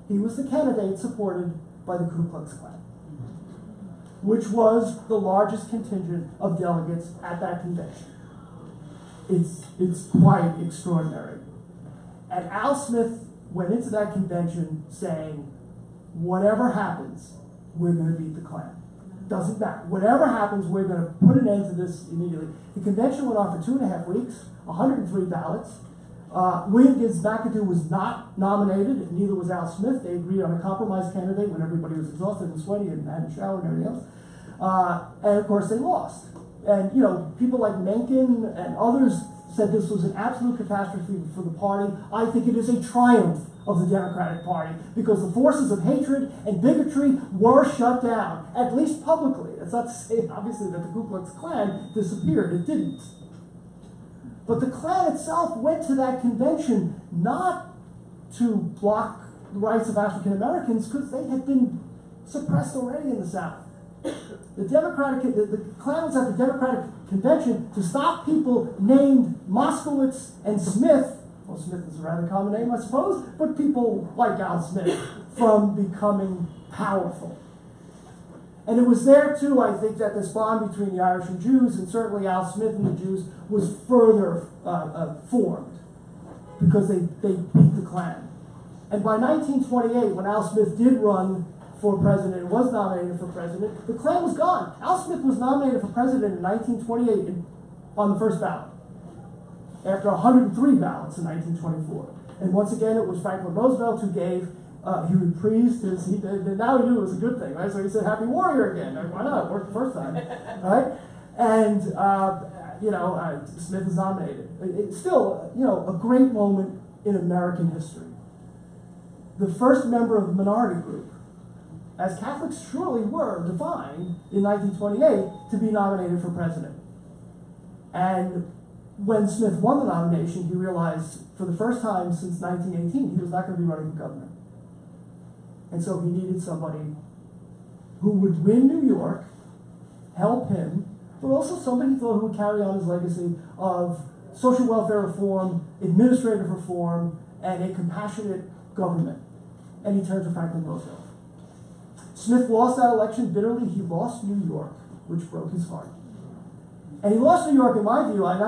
[SPEAKER 4] he was the candidate supported by the Ku Klux Klan, which was the largest contingent of delegates at that convention. It's quite extraordinary. And Al Smith went into that convention saying, whatever happens, we're going to beat the Klan. Doesn't matter. Whatever happens, we're going to put an end to this immediately. The convention went on for 2.5 weeks, 103 ballots. William Gibbs McAdoo was not nominated, and neither was Al Smith. They agreed on a compromise candidate when everybody was exhausted and sweaty and hadn't showered and everything else. And of course, they lost. And people like Mencken and others said this was an absolute catastrophe for the party. I think it is a triumph of the Democratic Party because the forces of hatred and bigotry were shut down, at least publicly. That's not to say, obviously, that the Ku Klux Klan disappeared. It didn't. But the Klan itself went to that convention not to block the rights of African Americans because they had been suppressed already in the South. The Klan was at the Democratic Convention to stop people named Moskowitz and Smith. Well, Smith is a rather common name, I suppose, but people like Al Smith from becoming powerful. And it was there, too, I think, that this bond between the Irish and Jews, and certainly Al Smith and the Jews, was further formed because they beat the Klan. And by 1928, when Al Smith did run for president and was nominated for president, the Klan was gone. Al Smith was nominated for president in 1928 on the first ballot, after 103 ballots in 1924. And once again, it was Franklin Roosevelt who gave, he reprised his, now he knew it was a good thing, right? So he said, happy warrior again. Why not? It worked the first time, right? And, Smith is nominated. It's still, a great moment in American history. The first member of the minority group, as Catholics surely were defined in 1928, to be nominated for president. And when Smith won the nomination, he realized for the first time since 1918 he was not going to be running for governor. And so he needed somebody who would win New York, help him, but also somebody he thought who would carry on his legacy of social welfare reform, administrative reform, and a compassionate government. And he turned to Franklin Roosevelt. Smith lost that election bitterly. He lost New York, which broke his heart. And he lost New York, in my view. I'm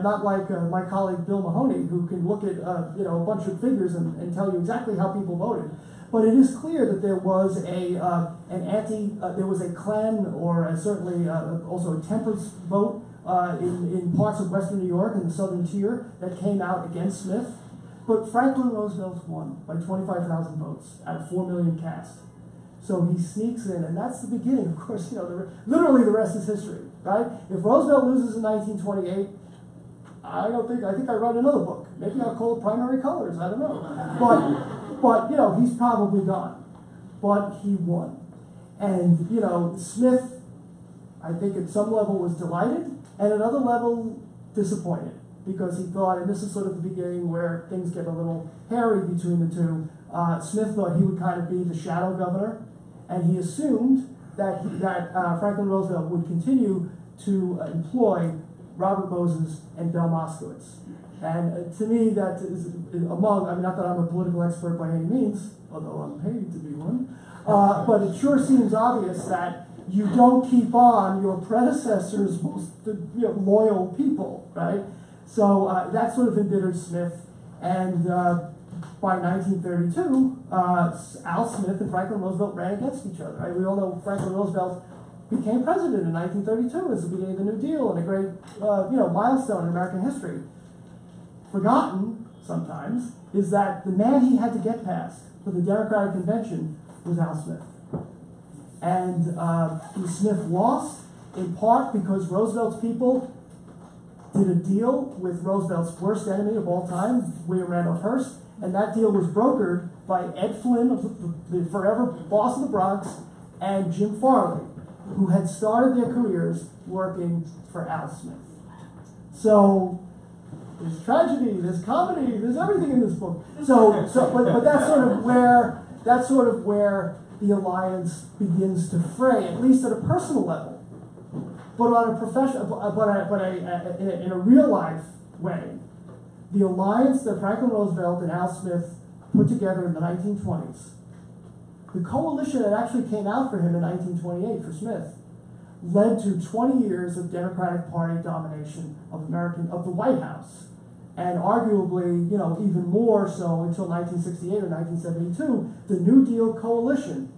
[SPEAKER 4] not like my colleague Bill Mahoney, who can look at a bunch of figures and tell you exactly how people voted. But it is clear that there was there was a Klan, or certainly also a temperance vote in parts of western New York and the southern tier that came out against Smith. But Franklin Roosevelt won by 25,000 votes out of 4 million cast. So he sneaks in, and that's the beginning. Of course, literally the rest is history, right? If Roosevelt loses in 1928, I think I write another book. Maybe I'll call it Primary Colors. I don't know. But he's probably gone. But he won, and Smith, I think at some level was delighted, and at another level disappointed, because he thought, and this is sort of the beginning where things get a little hairy between the two. Smith thought he would kind of be the shadow governor, and he assumed that Franklin Roosevelt would continue to employ Robert Moses and Bill Moskowitz. And to me, that is not that I'm a political expert by any means, although I'm paid to be one, but it sure seems obvious that you don't keep on your predecessor's most loyal people, right? So that sort of embittered Smith, and by 1932, Al Smith and Franklin Roosevelt ran against each other. Right? We all know Franklin Roosevelt became president in 1932 as the beginning of the New Deal and a great milestone in American history. Forgotten sometimes is that the man he had to get past for the Democratic Convention was Al Smith. And Smith lost in part because Roosevelt's people did a deal with Roosevelt's worst enemy of all time, William Randolph Hearst, and that deal was brokered by Ed Flynn, of the forever boss of the Bronx, and Jim Farley, who had started their careers working for Al Smith. So there's tragedy, there's comedy, there's everything in this book. But that's sort of where the alliance begins to fray, at least at a personal level. But on a professional, in a real life way, the alliance that Franklin Roosevelt and Al Smith put together in the 1920s, the coalition that actually came out for him in 1928 for Smith, led to 20 years of Democratic Party domination of the White House, and arguably, even more so until 1968 or 1972, the New Deal coalition,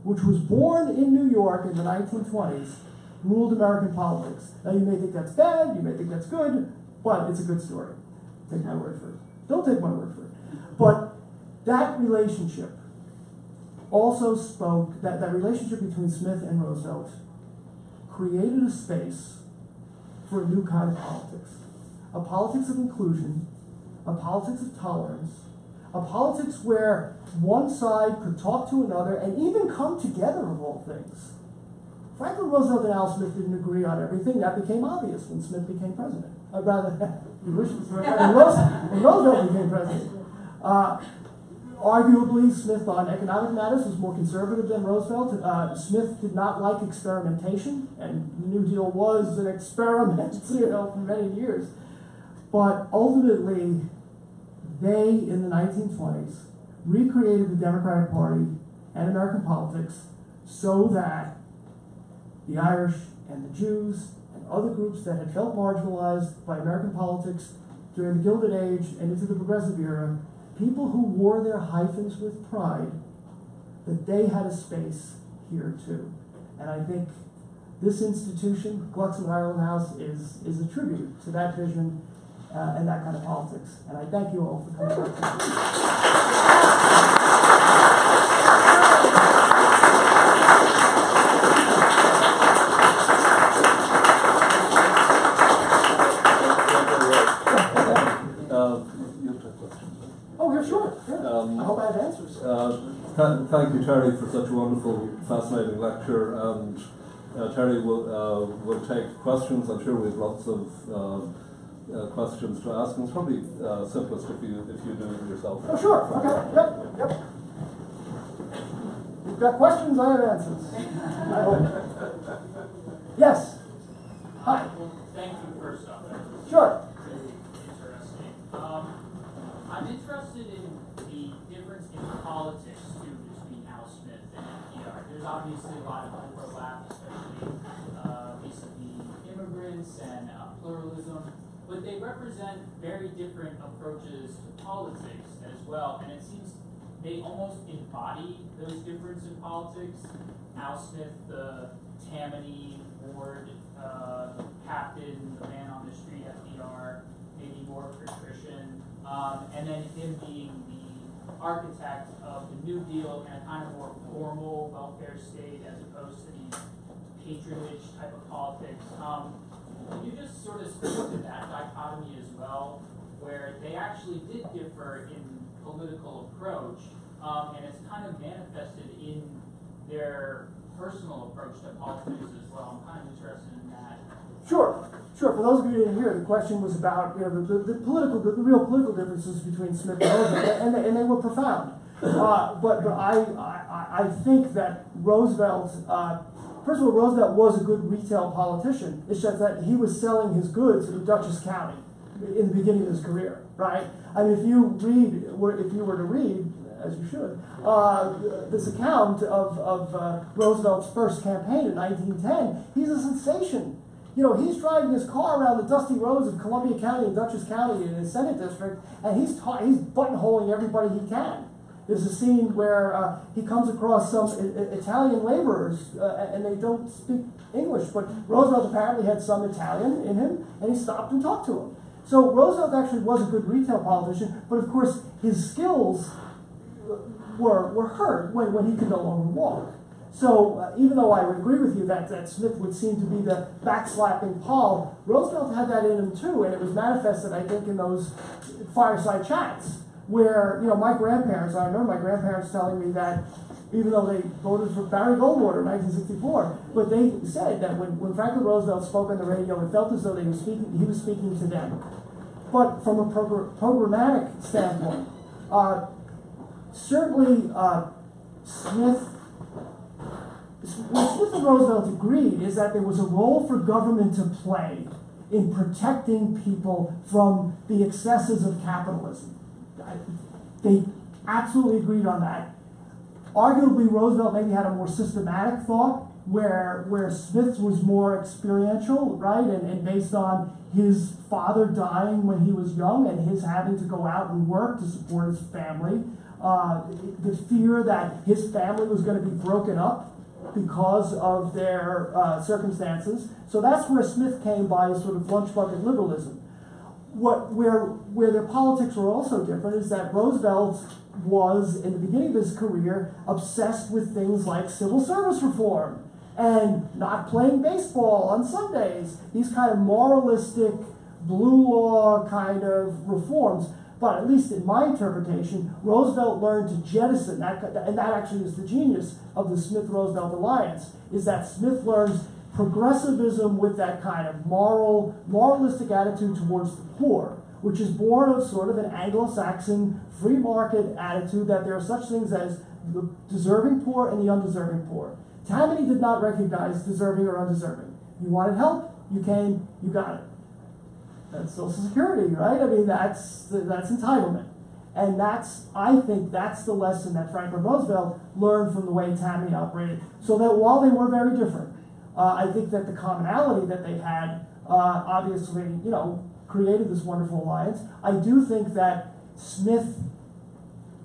[SPEAKER 4] which was born in New York in the 1920s, ruled American politics. Now, you may think that's bad, you may think that's good, but it's a good story. Take my word for it. Don't take my word for it. But that relationship also spoke, that relationship between Smith and Roosevelt created a space for a new kind of politics. A politics of inclusion, a politics of tolerance, a politics where one side could talk to another and even come together of all things. Franklin Roosevelt and Al Smith didn't agree on everything. That became obvious when Smith became president. When Roosevelt became president. Arguably, Smith on economic matters was more conservative than Roosevelt. Smith did not like experimentation, and the New Deal was an experiment, for many years. But ultimately, they, in the 1920s, recreated the Democratic Party and American politics so that the Irish and the Jews and other groups that had felt marginalized by American politics during the Gilded Age and into the Progressive era, people who wore their hyphens with pride, that they had a space here too. And I think this institution, Glucksman Ireland House, is a tribute to that vision and that kind of politics. And I thank you all for coming out Sure. I hope I have answers.
[SPEAKER 1] Thank you, Terry, for such a wonderful, fascinating lecture. And Terry will take questions. I'm sure we have lots of questions to ask. And it's probably simplest if you do it yourself.
[SPEAKER 4] Oh, sure. Okay. Yep. You've got questions. I have answers. I hope. Yes. Hi.
[SPEAKER 5] Well, thank you first off.
[SPEAKER 4] Sure.
[SPEAKER 5] Interesting. I'm interested in the difference in politics, too, between Al Smith and FDR. There's obviously a lot of overlap, especially vis-a-vis immigrants and pluralism, but they represent very different approaches to politics as well, and it seems they almost embody those differences in politics. Al Smith, the Tammany Ward captain, the man on the street, FDR, maybe more patrician, and then him being the architect of the New Deal and a kind of more formal welfare state as opposed to these patronage type of politics. Can you just sort of speak to that dichotomy as well, where they actually did differ in political approach, and it's kind of manifested in their personal approach to politics as well? I'm kind of interested in that.
[SPEAKER 4] Sure. For those of you who didn't hear, the question was about the real political differences between Smith and Roosevelt, and they were profound. But I think that Roosevelt, first of all, Roosevelt was a good retail politician. It's just that he was selling his goods in Dutchess County in the beginning of his career, right? I mean, if you were to read, as you should, this account of Roosevelt's first campaign in 1910, he's a sensation. You know, he's driving his car around the dusty roads of Columbia County and Dutchess County in his Senate district, and he's buttonholing everybody he can. There's a scene where he comes across some Italian laborers, and they don't speak English, but Roosevelt apparently had some Italian in him, and he stopped and talked to them. So Roosevelt actually was a good retail politician, but of course his skills were hurt when he could no longer walk. So even though I would agree with you that Smith would seem to be the backslapping Paul, Roosevelt had that in him too, and it was manifested, I think, in those fireside chats where, you know, my grandparents, I remember my grandparents telling me that even though they voted for Barry Goldwater in 1964, but they said that when Franklin Roosevelt spoke on the radio, it felt as though he was speaking to them. But from a programmatic standpoint, certainly what Smith and Roosevelt agreed is that there was a role for government to play in protecting people from the excesses of capitalism. They absolutely agreed on that. Arguably, Roosevelt maybe had a more systematic thought, where Smith was more experiential, right, and based on his father dying when he was young and his having to go out and work to support his family, the fear that his family was going to be broken up because of their circumstances. So that's where Smith came by as sort of lunch bucket liberalism. Where their politics were also different is that Roosevelt was, in the beginning of his career, obsessed with things like civil service reform and not playing baseball on Sundays, these kind of moralistic, blue law kind of reforms. But at least in my interpretation, Roosevelt learned to jettison that, and that actually is the genius of the Smith-Roosevelt alliance, is that Smith learns progressivism with that kind of moralistic attitude towards the poor, which is born of sort of an Anglo-Saxon free market attitude that there are such things as the deserving poor and the undeserving poor. Tammany did not recognize deserving or undeserving. You wanted help, you came, you got it. That's Social Security, right? I mean, that's entitlement. And I think that's the lesson that Franklin Roosevelt learned from the way Tammany operated. So that while they were very different, I think that the commonality that they had obviously, you know, created this wonderful alliance. I do think that Smith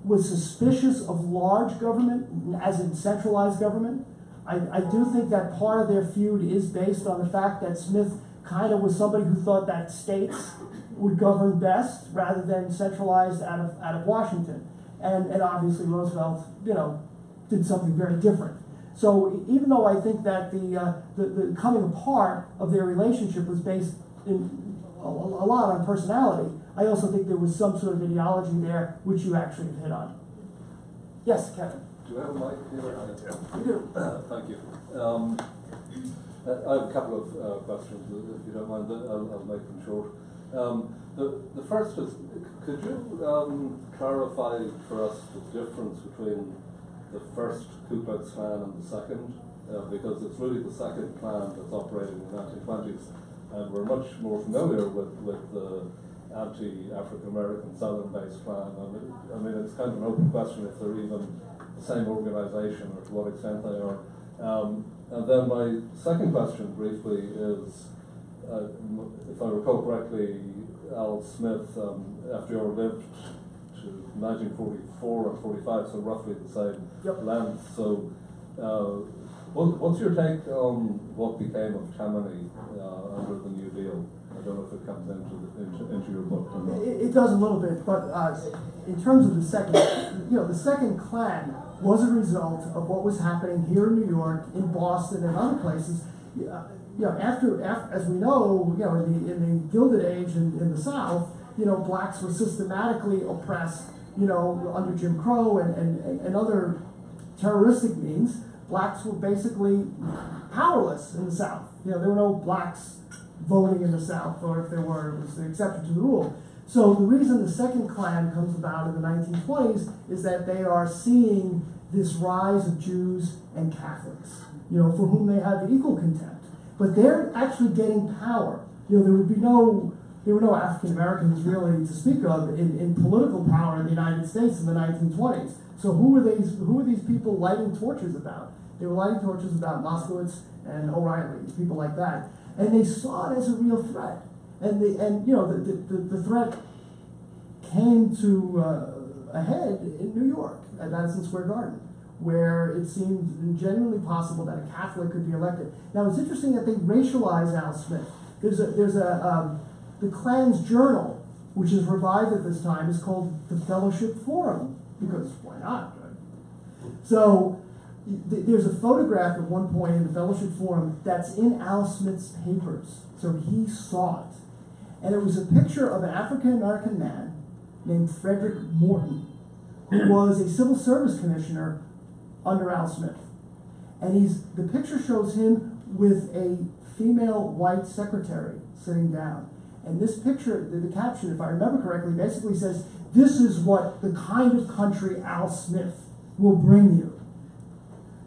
[SPEAKER 4] was suspicious of large government, as in centralized government. I do think that part of their feud is based on the fact that Smith kind of was somebody who thought that states would govern best rather than centralized out of Washington. And obviously Roosevelt, you know, did something very different. So even though I think that the coming apart of their relationship was based in a lot on personality, I also think there was some sort of ideology there which you actually have hit on. Yes, Kevin.
[SPEAKER 1] Do you have a mic here?
[SPEAKER 4] You do.
[SPEAKER 1] Thank you. I have a couple of questions, if you don't mind. I'll make them short. The first is, could you clarify for us the difference between the first Ku Klux Klan and the second? Because it's really the second Klan that's operating in the 1920s, and we're much more familiar with the anti-African American Southern-based Klan. I mean, it's kind of an open question if they're even the same organization or to what extent they are. And then my second question, briefly, is, if I recall correctly, Al Smith, FDR lived to 1944 and 45, so roughly the same length. So What's your take on what became of Tammany under the New Deal? I don't know if it comes into your book or not.
[SPEAKER 4] It does a little bit, but in terms of the second, the second Klan was a result of what was happening here in New York, in Boston, and other places. After as we know, in the Gilded Age in the South, blacks were systematically oppressed, under Jim Crow and other terroristic means. Blacks were basically powerless in the South. There were no blacks voting in the South, or if there were, it was the exception to the rule. So the reason the second Klan comes about in the 1920s is that they are seeing this rise of Jews and Catholics, for whom they have equal contempt. But they're actually getting power. There were no African Americans really to speak of in political power in the United States in the 1920s. So who were these people lighting torches about? They were lighting torches about Moskowitz and O'Reilly, people like that. And they saw it as a real threat. And the threat came to a head in New York at Madison Square Garden, where it seemed genuinely possible that a Catholic could be elected. Now it's interesting that they racialize Al Smith. There's the Klan's journal, which is revived at this time, is called the Fellowship Forum, because why not? Right? So there's a photograph at one point in the Fellowship Forum that's in Al Smith's papers, so he saw it. And it was a picture of an African-American man named Frederick Morton, who was a civil service commissioner under Al Smith. And the picture shows him with a female white secretary sitting down. And this picture, the caption, if I remember correctly, basically says, "This is what the kind of country Al Smith will bring you."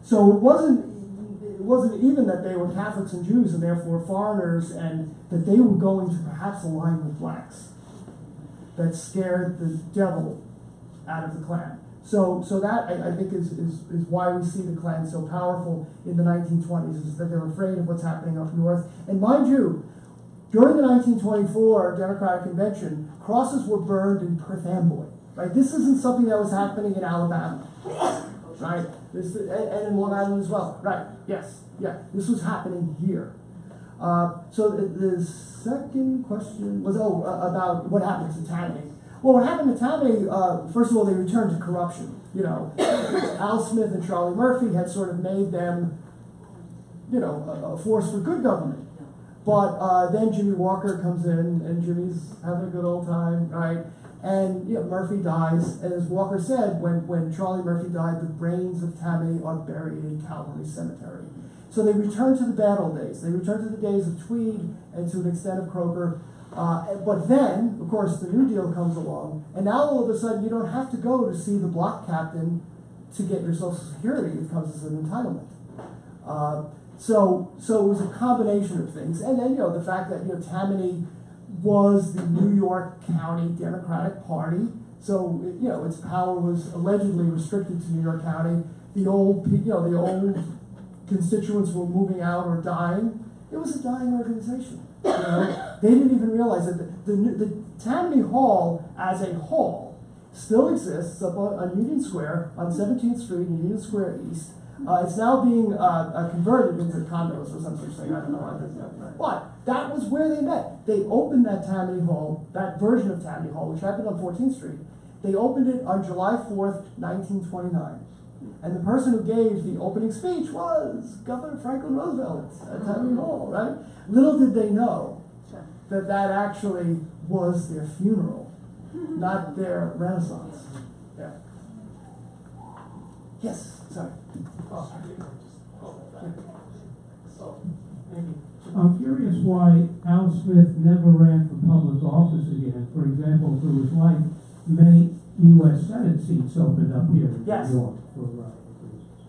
[SPEAKER 4] So it wasn't even that they were Catholics and Jews and therefore foreigners, and that they were going to perhaps align with blacks that scared the devil out of the Klan. So that I think is why we see the Klan so powerful in the 1920s, is that they're afraid of what's happening up north. And mind you, during the 1924 Democratic Convention, crosses were burned in Perth Amboy. Right? This isn't something that was happening in Alabama, right? And in Long Island as well. Right? Yes. Yeah. This was happening here. So the second question was about what happened to Tammany. Well, what happened to Tammany? First of all, they returned to corruption. Al Smith and Charlie Murphy had sort of made them, a force for good government. But then Jimmy Walker comes in, and Jimmy's having a good old time, right? And Murphy dies, and as Walker said, when Charlie Murphy died, the brains of Tammany are buried in Calvary Cemetery. So they return to the bad old days. They return to the days of Tweed and to an extent of Croker. But then, of course, the New Deal comes along, and now all of a sudden you don't have to go to see the block captain to get your Social Security. It comes as an entitlement. So it was a combination of things, and then the fact that Tammany was the New York County Democratic Party, so its power was allegedly restricted to New York County. The old constituents were moving out or dying. It was a dying organization. They didn't even realize that the Tammany Hall as a hall still exists up on Union Square on 17th Street in Union Square East. It's now being converted into condos or some such thing. I don't know. But that was where they met. They opened that Tammany Hall, that version of Tammany Hall, which happened on 14th Street. They opened it on July 4th, 1929. And the person who gave the opening speech was Governor Franklin Roosevelt at Tammany Hall, right? Little did they know that actually was their funeral, not their renaissance. Yeah. Yes, sorry.
[SPEAKER 6] I'm curious why Al Smith never ran for public office again. For example, through his life, many U.S. Senate seats opened up here in
[SPEAKER 4] Yes.
[SPEAKER 6] New York.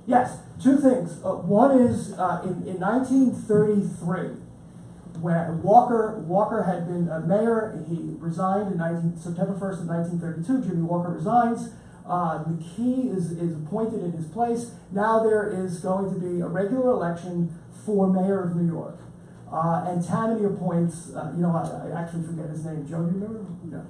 [SPEAKER 4] Yes, two things. One is in 1933, when Walker had been mayor. He resigned in September 1st of 1932. Jimmy Walker resigns. McKee is appointed in his place. Now there is going to be a regular election for mayor of New York. And Tammany appoints, I actually forget his name. Joe, do you remember? No.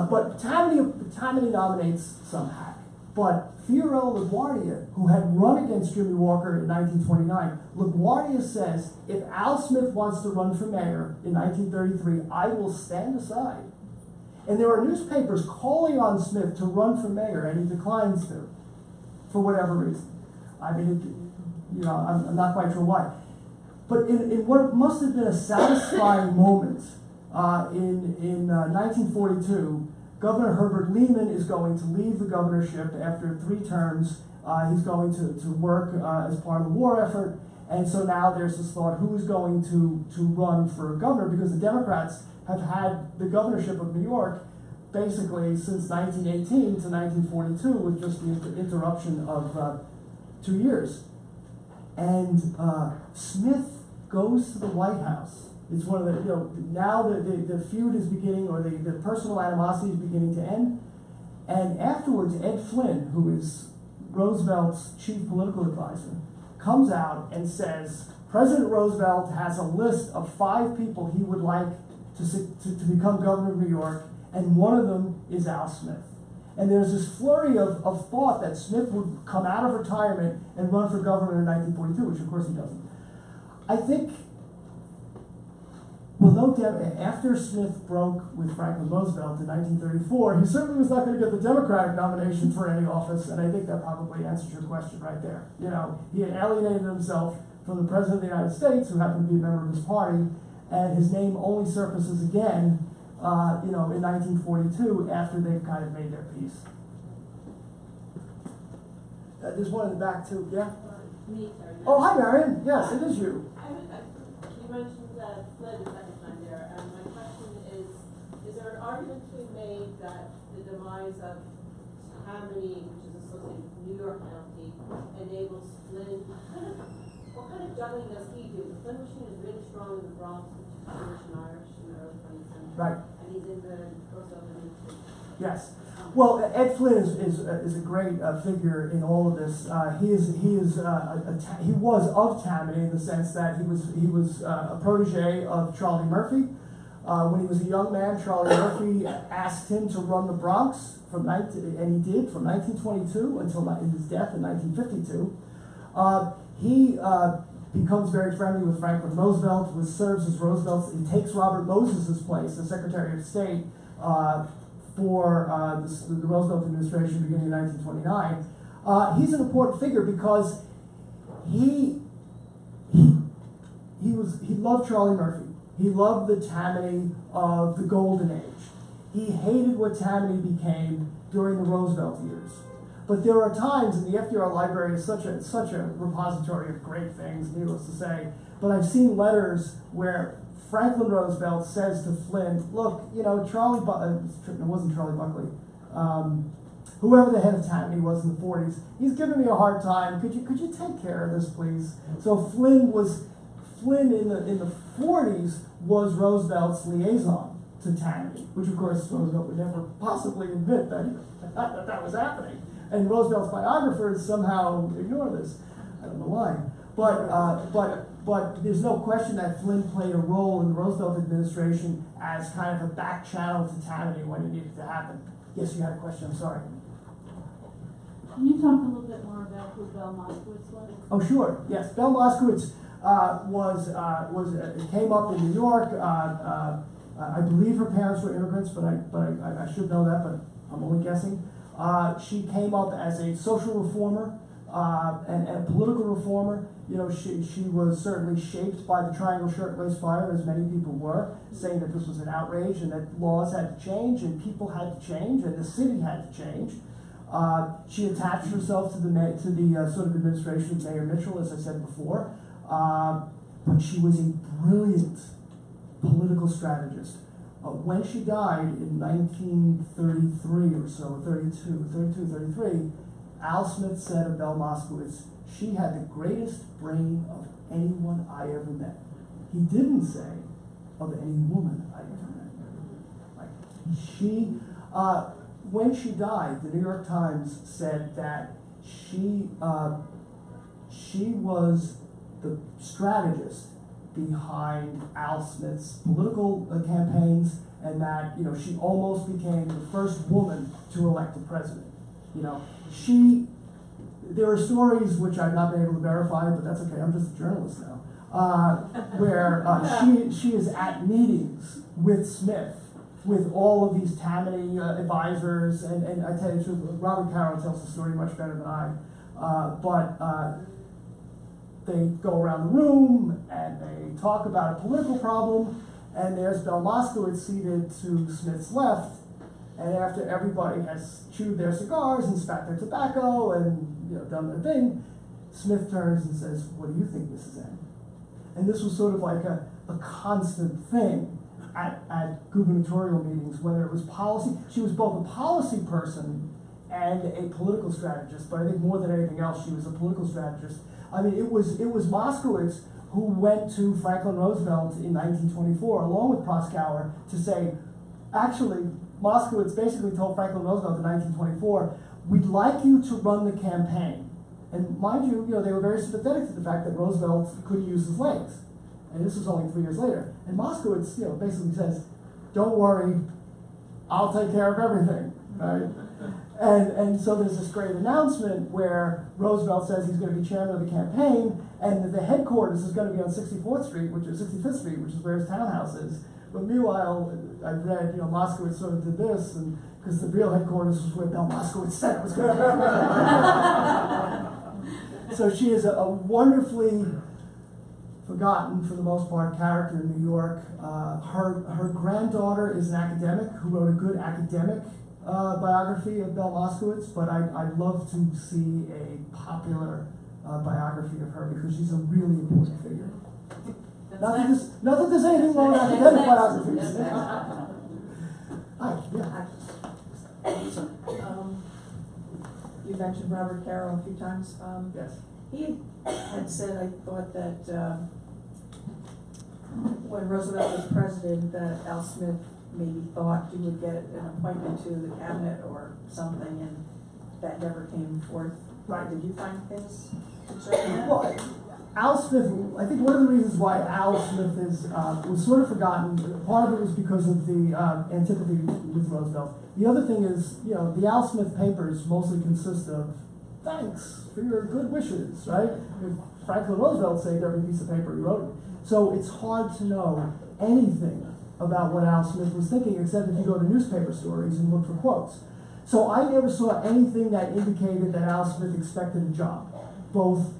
[SPEAKER 4] But Tammany nominates some hack. But Theodore LaGuardia, who had run against Jimmy Walker in 1929, LaGuardia says, if Al Smith wants to run for mayor in 1933, I will stand aside. And there are newspapers calling on Smith to run for mayor, and he declines to, for whatever reason. I mean, I'm not quite sure why. But in what must have been a satisfying moment in 1942, Governor Herbert Lehman is going to leave the governorship after 3 terms. He's going to work as part of the war effort. And so now there's this thought, who is going to run for governor? Because the Democrats have had the governorship of New York basically since 1918 to 1942 with just the interruption of 2 years. And Smith goes to the White House. It's one of the, now the feud is beginning, or the personal animosity is beginning to end. And afterwards, Ed Flynn, who is Roosevelt's chief political advisor, comes out and says, President Roosevelt has a list of 5 people he would like to become governor of New York, and one of them is Al Smith. And there's this flurry of thought that Smith would come out of retirement and run for governor in 1942, which of course he doesn't. I think, although after Smith broke with Franklin Roosevelt in 1934, he certainly was not going to get the Democratic nomination for any office, and I think that probably answers your question right there. He had alienated himself from the President of the United States, who happened to be a member of his party, and his name only surfaces again in 1942 after they've kind of made their peace. There's one in the back too, yeah?
[SPEAKER 7] Me, sorry.
[SPEAKER 4] Oh, hi Marion, yes, it is you.
[SPEAKER 7] You mentioned Flynn a second time there, and my question is there an argument to be made that the demise of Tammany, which is associated with New York County, enables Flynn, what kind of juggling does he do? The Flynn machine is really strong in the Bronx, which is Irish and Irish in the early 20th century. Right. And he's in the Roosevelt administration.
[SPEAKER 4] Yes. Well, Ed Flynn is a great figure in all of this. He was of Tammany in the sense that he was a protege of Charlie Murphy. When he was a young man, Charlie Murphy asked him to run the Bronx and he did from 1922 until his death in 1952. He becomes very friendly with Franklin Roosevelt, who serves as Roosevelt's. He takes Robert Moses's place as Secretary of State for the Roosevelt administration beginning in 1929. He's an important figure because he loved Charlie Murphy. He loved the Tammany of the Golden Age. He hated what Tammany became during the Roosevelt years. But there are times, and the FDR library is such a repository of great things, needless to say, but I've seen letters where Franklin Roosevelt says to Flynn, look, it wasn't Charlie Buckley, whoever the head of Tammany was in the 40s, he's giving me a hard time. Could you take care of this, please? So Flynn in the 40s was Roosevelt's liaison to Tammany, which of course Roosevelt would never possibly admit that was happening. And Roosevelt's biographers somehow ignore this. I don't know why. But there's no question that Flynn played a role in the Roosevelt administration as kind of a back channel to Tammany when it needed to happen. Yes, you had a question, I'm sorry.
[SPEAKER 7] Can you talk a little bit more about who Belle Moskowitz was?
[SPEAKER 4] Oh, sure. Yes, Belle Moskowitz came up in New York. I believe her parents were immigrants, but I should know that, but I'm only guessing. She came up as a social reformer and a political reformer. She was certainly shaped by the Triangle Shirtwaist Fire, as many people were, saying that this was an outrage and that laws had to change and people had to change and the city had to change. She attached herself to the sort of administration of Mayor Mitchell, as I said before, but she was a brilliant political strategist. When she died in 1933 or so, 33, Al Smith said of Belle Moskowitz, she had the greatest brain of anyone I ever met. He didn't say of any woman I ever met. When she died, the New York Times said that she was the strategist behind Al Smith's political campaigns, and that she almost became the first woman to elect a president. You know, there are stories which I've not been able to verify, but that's okay, I'm just a journalist now, where she is at meetings with Smith, with all of these Tammany advisors, and I tell you the truth, Robert Caro tells the story much better than I, but they go around the room and they talk about a political problem, and there's Bell Moskowitz seated to Smith's left, and after everybody has chewed their cigars and spat their tobacco and done their thing, Smith turns and says, "What do you think, Mrs. M?" And this was sort of like a constant thing at gubernatorial meetings, whether it was policy. She was both a policy person and a political strategist, but I think more than anything else, she was a political strategist. I mean, it was Moskowitz who went to Franklin Roosevelt in 1924, along with Proskauer, to say, actually, Moskowitz basically told Franklin Roosevelt in 1924, "We'd like you to run the campaign." And mind you, they were very sympathetic to the fact that Roosevelt couldn't use his legs. And this was only 3 years later. And Moskowitz, basically says, "Don't worry, I'll take care of everything," right? And so there's this great announcement where Roosevelt says he's going to be chairman of the campaign, and that the headquarters is going to be on 65th Street, which is where his townhouse is. But meanwhile, I've read, Moskowitz sort of did this, and because the real headquarters was where Bell Moskowitz said it was going to be. So she is a wonderfully forgotten, for the most part, character in New York. Her granddaughter is an academic who wrote a good academic biography of Bell Moskowitz, but I'd love to see a popular biography of her because she's a really important figure. Not that there's anything wrong with academic biographies. Hi, yeah.
[SPEAKER 2] You mentioned Robert Caro a few times.
[SPEAKER 4] Yes.
[SPEAKER 2] He had said, I thought, that when Roosevelt was president, that Al Smith maybe thought he would get an appointment to the cabinet or something, and that never came forth.
[SPEAKER 4] Right.
[SPEAKER 2] Did you find things concerning that?
[SPEAKER 4] Well, Al Smith, I think one of the reasons why Al Smith was sort of forgotten, part of it was because of the antipathy with Roosevelt. The other thing is, the Al Smith papers mostly consist of thanks for your good wishes, right? Franklin Roosevelt saved every piece of paper he wrote. So it's hard to know anything about what Al Smith was thinking, except if you go to newspaper stories and look for quotes. So I never saw anything that indicated that Al Smith expected a job, both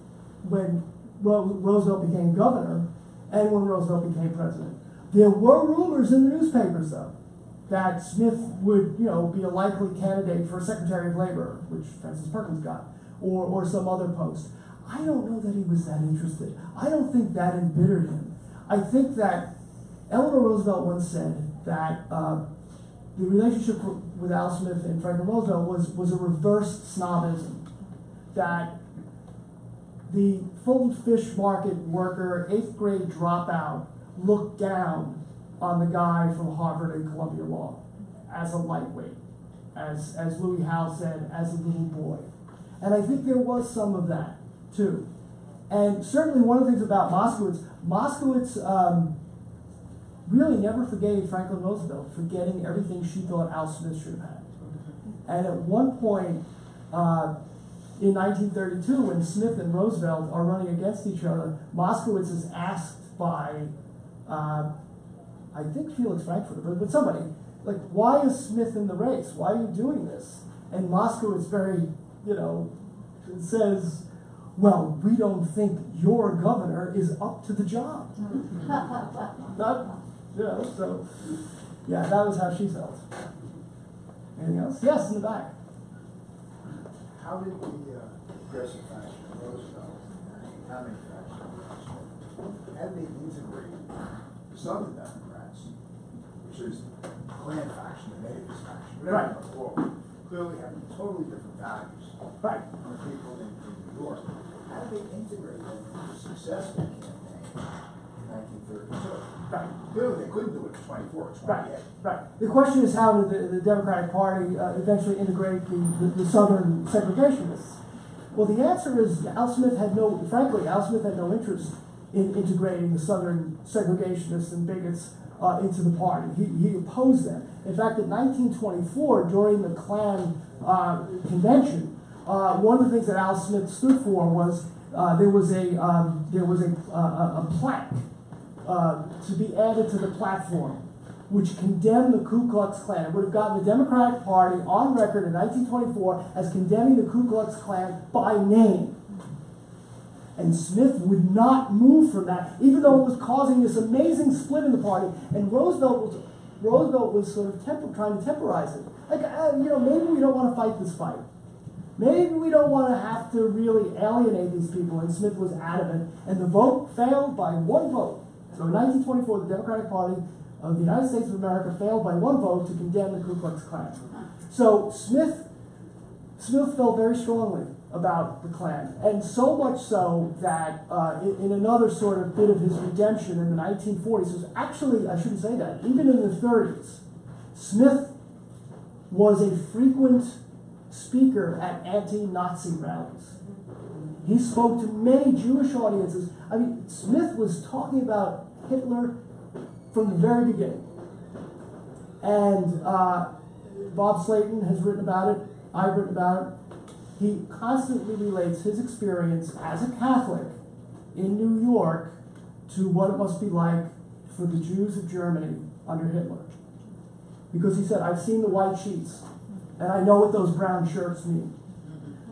[SPEAKER 4] when Roosevelt became governor and when Roosevelt became president. There were rumors in the newspapers, though, that Smith would, be a likely candidate for Secretary of Labor, which Francis Perkins got, or some other post. I don't know that he was that interested. I don't think that embittered him. I think that Eleanor Roosevelt once said that the relationship with Al Smith and Franklin Roosevelt was a reverse snobism, that the Fulton Fish Market worker, 8th grade dropout, looked down on the guy from Harvard and Columbia Law as a lightweight, as Louis Howe said, as a little boy. And I think there was some of that, too. And certainly one of the things about Moskowitz really never forgave Franklin Roosevelt for getting everything she thought Al Smith should have had. And at one point, in 1932, when Smith and Roosevelt are running against each other, Moskowitz is asked by, I think Felix Frankfurter, but somebody, like, why is Smith in the race? Why are you doing this? And Moskowitz very, says, well, we don't think your governor is up to the job. So, yeah, that was how she felt. Anything else? Yes, in the back.
[SPEAKER 8] How did the progressive faction of Roosevelt and the economic faction of Roosevelt, how did they integrate the Southern Democrats, which is the Klan faction, the Natives faction, whatever you want to call it, clearly having totally different values
[SPEAKER 4] Right.
[SPEAKER 8] from the people in New York. How did they integrate them into a successful campaign in 1932?
[SPEAKER 4] Right.
[SPEAKER 8] Clearly they couldn't do it in 24 or 28.
[SPEAKER 4] Right. The question is, how did the Democratic Party eventually integrate the Southern segregationists? Well, the answer is Al Smith had no interest in integrating the Southern segregationists and bigots into the party. He opposed them. In fact, in 1924, during the Klan convention, one of the things that Al Smith stood for was there was a plaque to be added to the platform, which condemned the Ku Klux Klan. It would have gotten the Democratic Party on record in 1924 as condemning the Ku Klux Klan by name. And Smith would not move from that, even though it was causing this amazing split in the party. And Roosevelt was sort of trying to temporize it. Like, maybe we don't want to fight this fight. Maybe we don't want to have to really alienate these people. And Smith was adamant. And the vote failed by one vote. So in 1924, the Democratic Party of the United States of America failed by one vote to condemn the Ku Klux Klan. So Smith felt very strongly about the Klan, and so much so that in another sort of bit of his redemption in the 1940s, was actually, I shouldn't say that, even in the 30s, Smith was a frequent speaker at anti-Nazi rallies. He spoke to many Jewish audiences. I mean, Smith was talking about Hitler from the very beginning. And Bob Slayton has written about it. I've written about it. He constantly relates his experience as a Catholic in New York to what it must be like for the Jews of Germany under Hitler. Because he said, I've seen the white sheets, and I know what those brown shirts mean.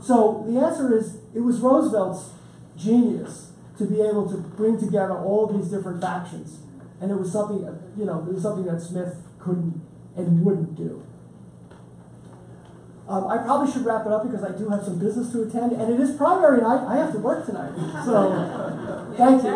[SPEAKER 4] So the answer is, it was Roosevelt's genius to be able to bring together all of these different factions. And it was something, that Smith couldn't and wouldn't do. I probably should wrap it up because I do have some business to attend, and it is primary night. I have to work tonight. So, thank you.